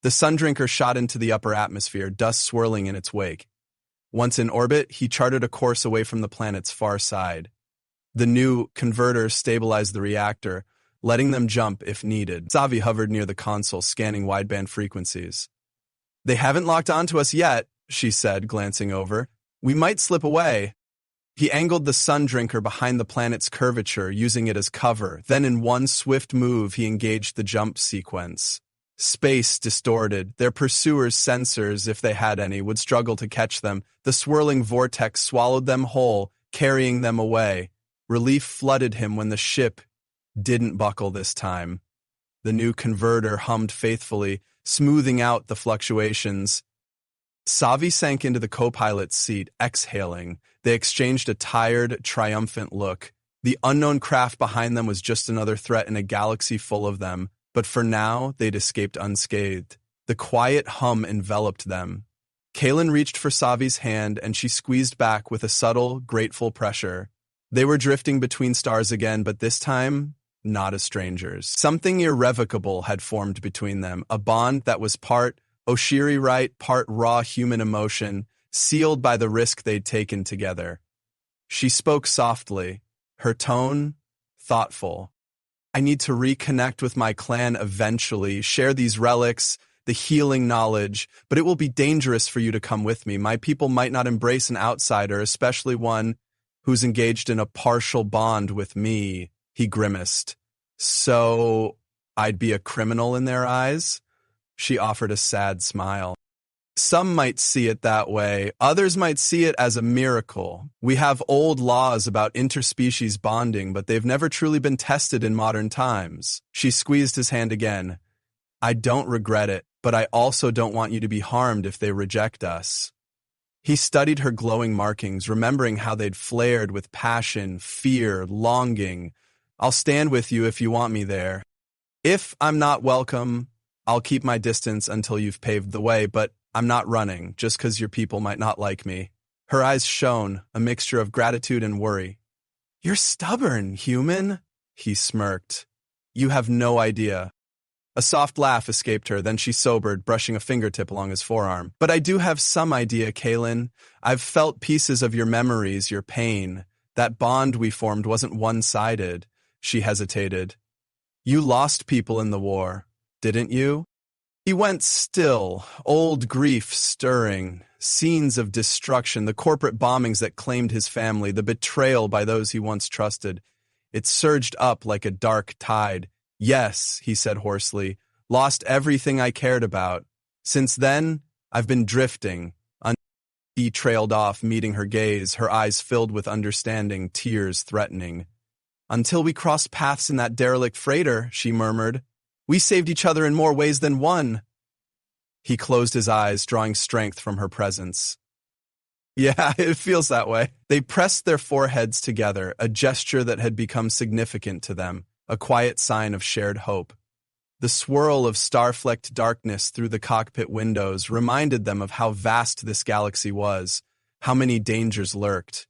The Sundrinker shot into the upper atmosphere, dust swirling in its wake. Once in orbit, he charted a course away from the planet's far side. The new converter stabilized the reactor, letting them jump if needed. Savi hovered near the console, scanning wideband frequencies. "They haven't locked onto us yet," she said, glancing over. "We might slip away." He angled the Sundrinker behind the planet's curvature, using it as cover. Then in one swift move, he engaged the jump sequence. Space distorted. Their pursuers' sensors, if they had any, would struggle to catch them. The swirling vortex swallowed them whole, carrying them away. Relief flooded him when the ship didn't buckle this time. The new converter hummed faithfully, smoothing out the fluctuations. Savi sank into the co-pilot's seat, exhaling. They exchanged a tired, triumphant look. The unknown craft behind them was just another threat in a galaxy full of them, but for now, they'd escaped unscathed. The quiet hum enveloped them. Kalen reached for Savi's hand, and she squeezed back with a subtle, grateful pressure. They were drifting between stars again, but this time, not as strangers. Something irrevocable had formed between them, a bond that was part Oshiri right, part raw human emotion, sealed by the risk they'd taken together. She spoke softly, her tone thoughtful. "I need to reconnect with my clan eventually, share these relics, the healing knowledge, but it will be dangerous for you to come with me. My people might not embrace an outsider, especially one who's engaged in a partial bond with me," he grimaced. "So I'd be a criminal in their eyes?" She offered a sad smile. "Some might see it that way. Others might see it as a miracle. We have old laws about interspecies bonding, but they've never truly been tested in modern times." She squeezed his hand again. "I don't regret it, but I also don't want you to be harmed if they reject us." He studied her glowing markings, remembering how they'd flared with passion, fear, longing. "I'll stand with you if you want me there. If I'm not welcome, I'll keep my distance until you've paved the way, but I'm not running just because your people might not like me." Her eyes shone, a mixture of gratitude and worry. "You're stubborn, human," he smirked. "You have no idea." A soft laugh escaped her, then she sobered, brushing a fingertip along his forearm. But I do have some idea, Kalen. I've felt pieces of your memories, your pain. That bond we formed wasn't one-sided. She hesitated. You lost people in the war, didn't you? He went still, old grief stirring, scenes of destruction, the corporate bombings that claimed his family, the betrayal by those he once trusted. It surged up like a dark tide. Yes, he said hoarsely, lost everything I cared about. Since then, I've been drifting. He trailed off, meeting her gaze, her eyes filled with understanding, tears threatening. Until we crossed paths in that derelict freighter, she murmured. We saved each other in more ways than one. He closed his eyes, drawing strength from her presence. Yeah, it feels that way. They pressed their foreheads together, a gesture that had become significant to them, a quiet sign of shared hope. The swirl of star-flecked darkness through the cockpit windows reminded them of how vast this galaxy was, how many dangers lurked.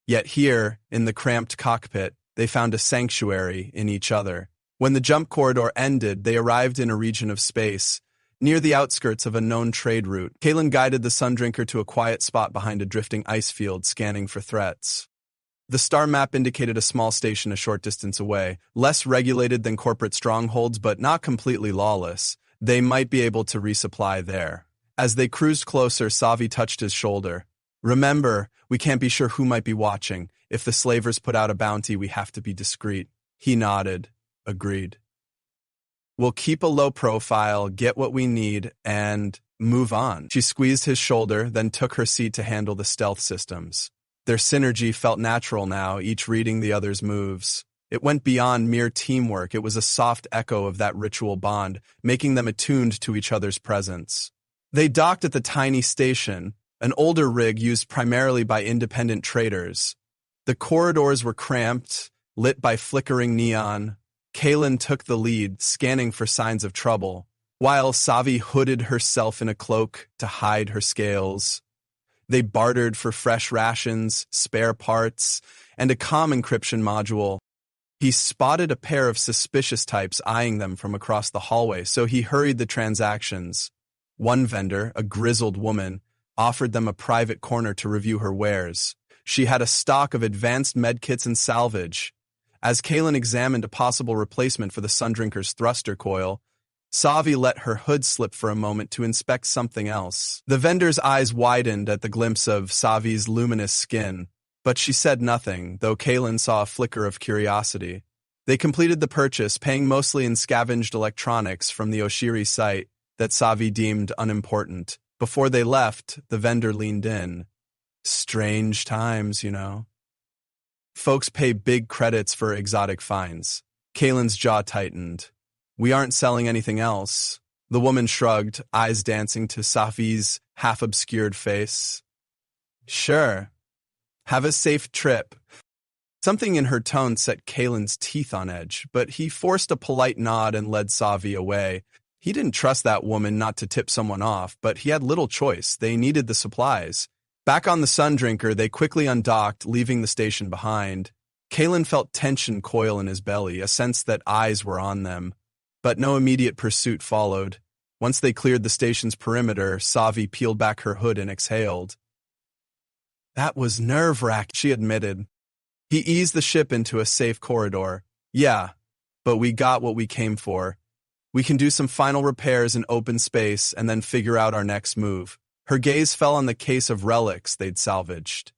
Yet here, in the cramped cockpit, they found a sanctuary in each other. When the jump corridor ended, they arrived in a region of space, near the outskirts of a known trade route. Kalen guided the Sundrinker to a quiet spot behind a drifting ice field, scanning for threats. The star map indicated a small station a short distance away, less regulated than corporate strongholds but not completely lawless. They might be able to resupply there. As they cruised closer, Savi touched his shoulder. Remember, we can't be sure who might be watching. If the slavers put out a bounty, we have to be discreet. He nodded, agreed. We'll keep a low profile, get what we need, and move on. She squeezed his shoulder, then took her seat to handle the stealth systems. Their synergy felt natural now, each reading the other's moves. It went beyond mere teamwork. It was a soft echo of that ritual bond, making them attuned to each other's presence. They docked at the tiny station, an older rig used primarily by independent traders. The corridors were cramped, lit by flickering neon. Kalen took the lead, scanning for signs of trouble, while Savi hooded herself in a cloak to hide her scales. They bartered for fresh rations, spare parts, and a comm encryption module. He spotted a pair of suspicious types eyeing them from across the hallway, so he hurried the transactions. One vendor, a grizzled woman, offered them a private corner to review her wares. She had a stock of advanced medkits and salvage. As Kalen examined a possible replacement for the Sundrinker's thruster coil, Savi let her hood slip for a moment to inspect something else. The vendor's eyes widened at the glimpse of Savi's luminous skin, but she said nothing, though Kalen saw a flicker of curiosity. They completed the purchase, paying mostly in scavenged electronics from the Oshiri site that Savi deemed unimportant. Before they left, the vendor leaned in. Strange times, you know. Folks pay big credits for exotic finds. Kalen's jaw tightened. We aren't selling anything else. The woman shrugged, eyes dancing to Safi's half-obscured face. Sure. Have a safe trip. Something in her tone set Kalen's teeth on edge, but he forced a polite nod and led Savi away. He didn't trust that woman not to tip someone off, but he had little choice. They needed the supplies. Back on the Sundrinker, they quickly undocked, leaving the station behind. Kalen felt tension coil in his belly, a sense that eyes were on them. But no immediate pursuit followed. Once they cleared the station's perimeter, Savi peeled back her hood and exhaled. That was nerve-wracking, she admitted. He eased the ship into a safe corridor. Yeah, but we got what we came for. We can do some final repairs in open space and then figure out our next move. Her gaze fell on the case of relics they'd salvaged.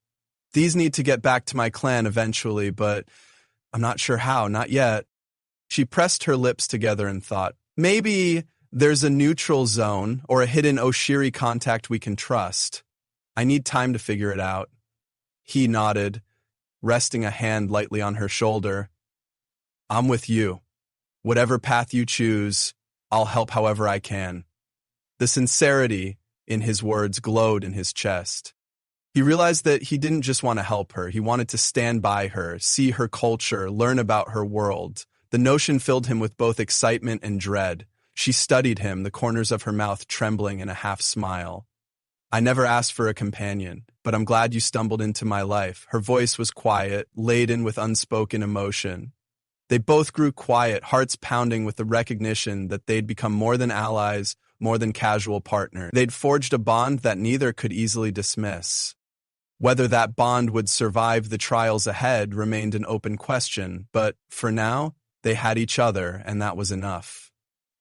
These need to get back to my clan eventually, but I'm not sure how, not yet. She pressed her lips together and thought, maybe there's a neutral zone or a hidden Oshiri contact we can trust. I need time to figure it out. He nodded, resting a hand lightly on her shoulder. I'm with you. Whatever path you choose, I'll help however I can. The sincerity in his words glowed in his chest. He realized that he didn't just want to help her. He wanted to stand by her, see her culture, learn about her world. The notion filled him with both excitement and dread. She studied him, the corners of her mouth trembling in a half-smile. I never asked for a companion, but I'm glad you stumbled into my life. Her voice was quiet, laden with unspoken emotion. They both grew quiet, hearts pounding with the recognition that they'd become more than allies, more than casual partners. They'd forged a bond that neither could easily dismiss. Whether that bond would survive the trials ahead remained an open question, but for now, they had each other, and that was enough.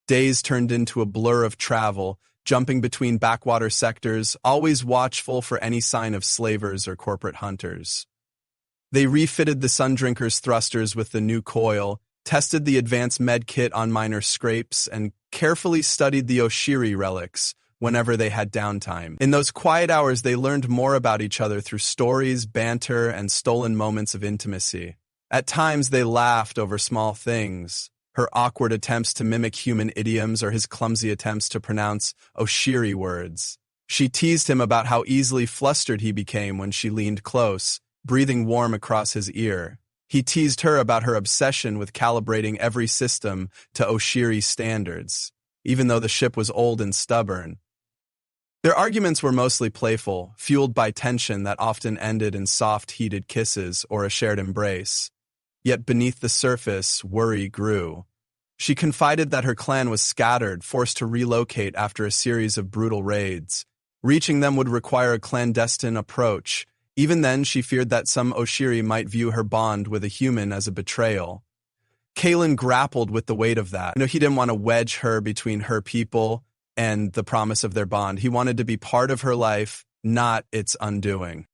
Days turned into a blur of travel, jumping between backwater sectors, always watchful for any sign of slavers or corporate hunters. They refitted the Sundrinker's thrusters with the new coil, tested the advanced med kit on minor scrapes, and carefully studied the Oshiri relics whenever they had downtime. In those quiet hours, they learned more about each other through stories, banter, and stolen moments of intimacy. At times, they laughed over small things, her awkward attempts to mimic human idioms or his clumsy attempts to pronounce Oshiri words. She teased him about how easily flustered he became when she leaned close, breathing warm across his ear. He teased her about her obsession with calibrating every system to Oshiri standards, even though the ship was old and stubborn. Their arguments were mostly playful, fueled by tension that often ended in soft, heated kisses or a shared embrace. Yet beneath the surface, worry grew. She confided that her clan was scattered, forced to relocate after a series of brutal raids. Reaching them would require a clandestine approach. Even then, she feared that some Oshiri might view her bond with a human as a betrayal. Kalen grappled with the weight of that. He didn't want to wedge her between her people and the promise of their bond. He wanted to be part of her life, not its undoing.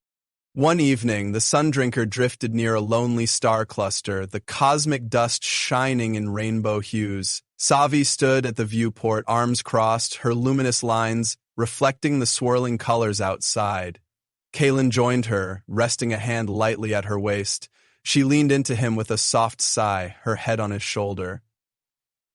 One evening, the Sundrinker drifted near a lonely star cluster, the cosmic dust shining in rainbow hues. Savi stood at the viewport, arms crossed, her luminous lines reflecting the swirling colors outside. Kalen joined her, resting a hand lightly at her waist. She leaned into him with a soft sigh, her head on his shoulder.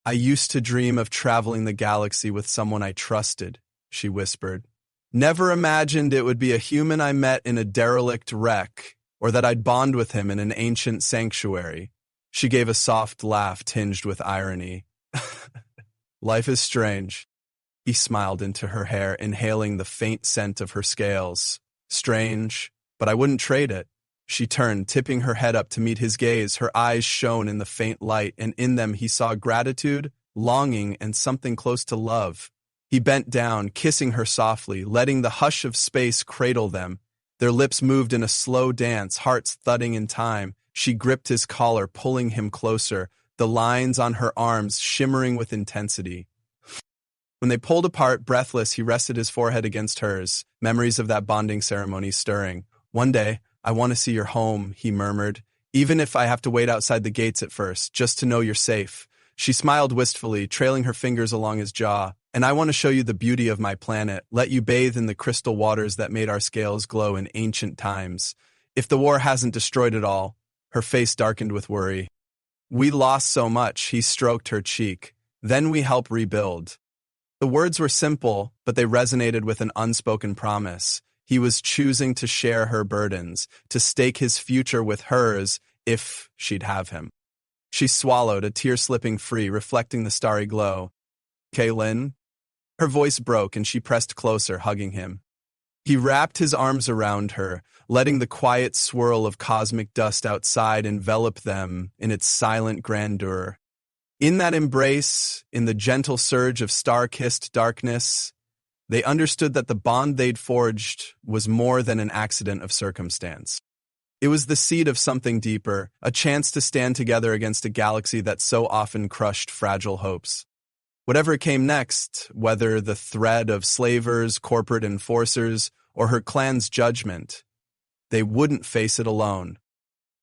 "I used to dream of traveling the galaxy with someone I trusted," she whispered. "Never imagined it would be a human I met in a derelict wreck, or that I'd bond with him in an ancient sanctuary." She gave a soft laugh tinged with irony. "Life is strange." He smiled into her hair, inhaling the faint scent of her scales. "Strange, but I wouldn't trade it." She turned, tipping her head up to meet his gaze. Her eyes shone in the faint light, and in them he saw gratitude, longing, and something close to love. He bent down, kissing her softly, letting the hush of space cradle them. Their lips moved in a slow dance, hearts thudding in time. She gripped his collar, pulling him closer, the lines on her arms shimmering with intensity. When they pulled apart, breathless, he rested his forehead against hers, memories of that bonding ceremony stirring. "One day, I want to see your home," he murmured, "even if I have to wait outside the gates at first, just to know you're safe." She smiled wistfully, trailing her fingers along his jaw. "And I want to show you the beauty of my planet, let you bathe in the crystal waters that made our scales glow in ancient times. If the war hasn't destroyed it all." Her face darkened with worry. "We lost so much," he stroked her cheek. "Then we help rebuild." The words were simple, but they resonated with an unspoken promise. He was choosing to share her burdens, to stake his future with hers if she'd have him. She swallowed, a tear slipping free, reflecting the starry glow. "Kaylin?" Her voice broke and she pressed closer, hugging him. He wrapped his arms around her, letting the quiet swirl of cosmic dust outside envelop them in its silent grandeur. In that embrace, in the gentle surge of star-kissed darkness, they understood that the bond they'd forged was more than an accident of circumstance. It was the seed of something deeper, a chance to stand together against a galaxy that so often crushed fragile hopes. Whatever came next, whether the threat of slavers, corporate enforcers, or her clan's judgment, they wouldn't face it alone.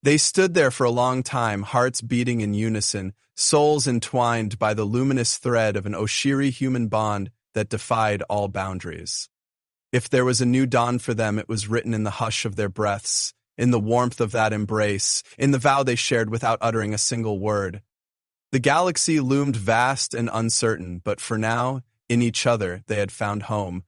They stood there for a long time, hearts beating in unison, souls entwined by the luminous thread of an Oshiri human bond that defied all boundaries. If there was a new dawn for them, it was written in the hush of their breaths, in the warmth of that embrace, in the vow they shared without uttering a single word. The galaxy loomed vast and uncertain, but for now, in each other, they had found home,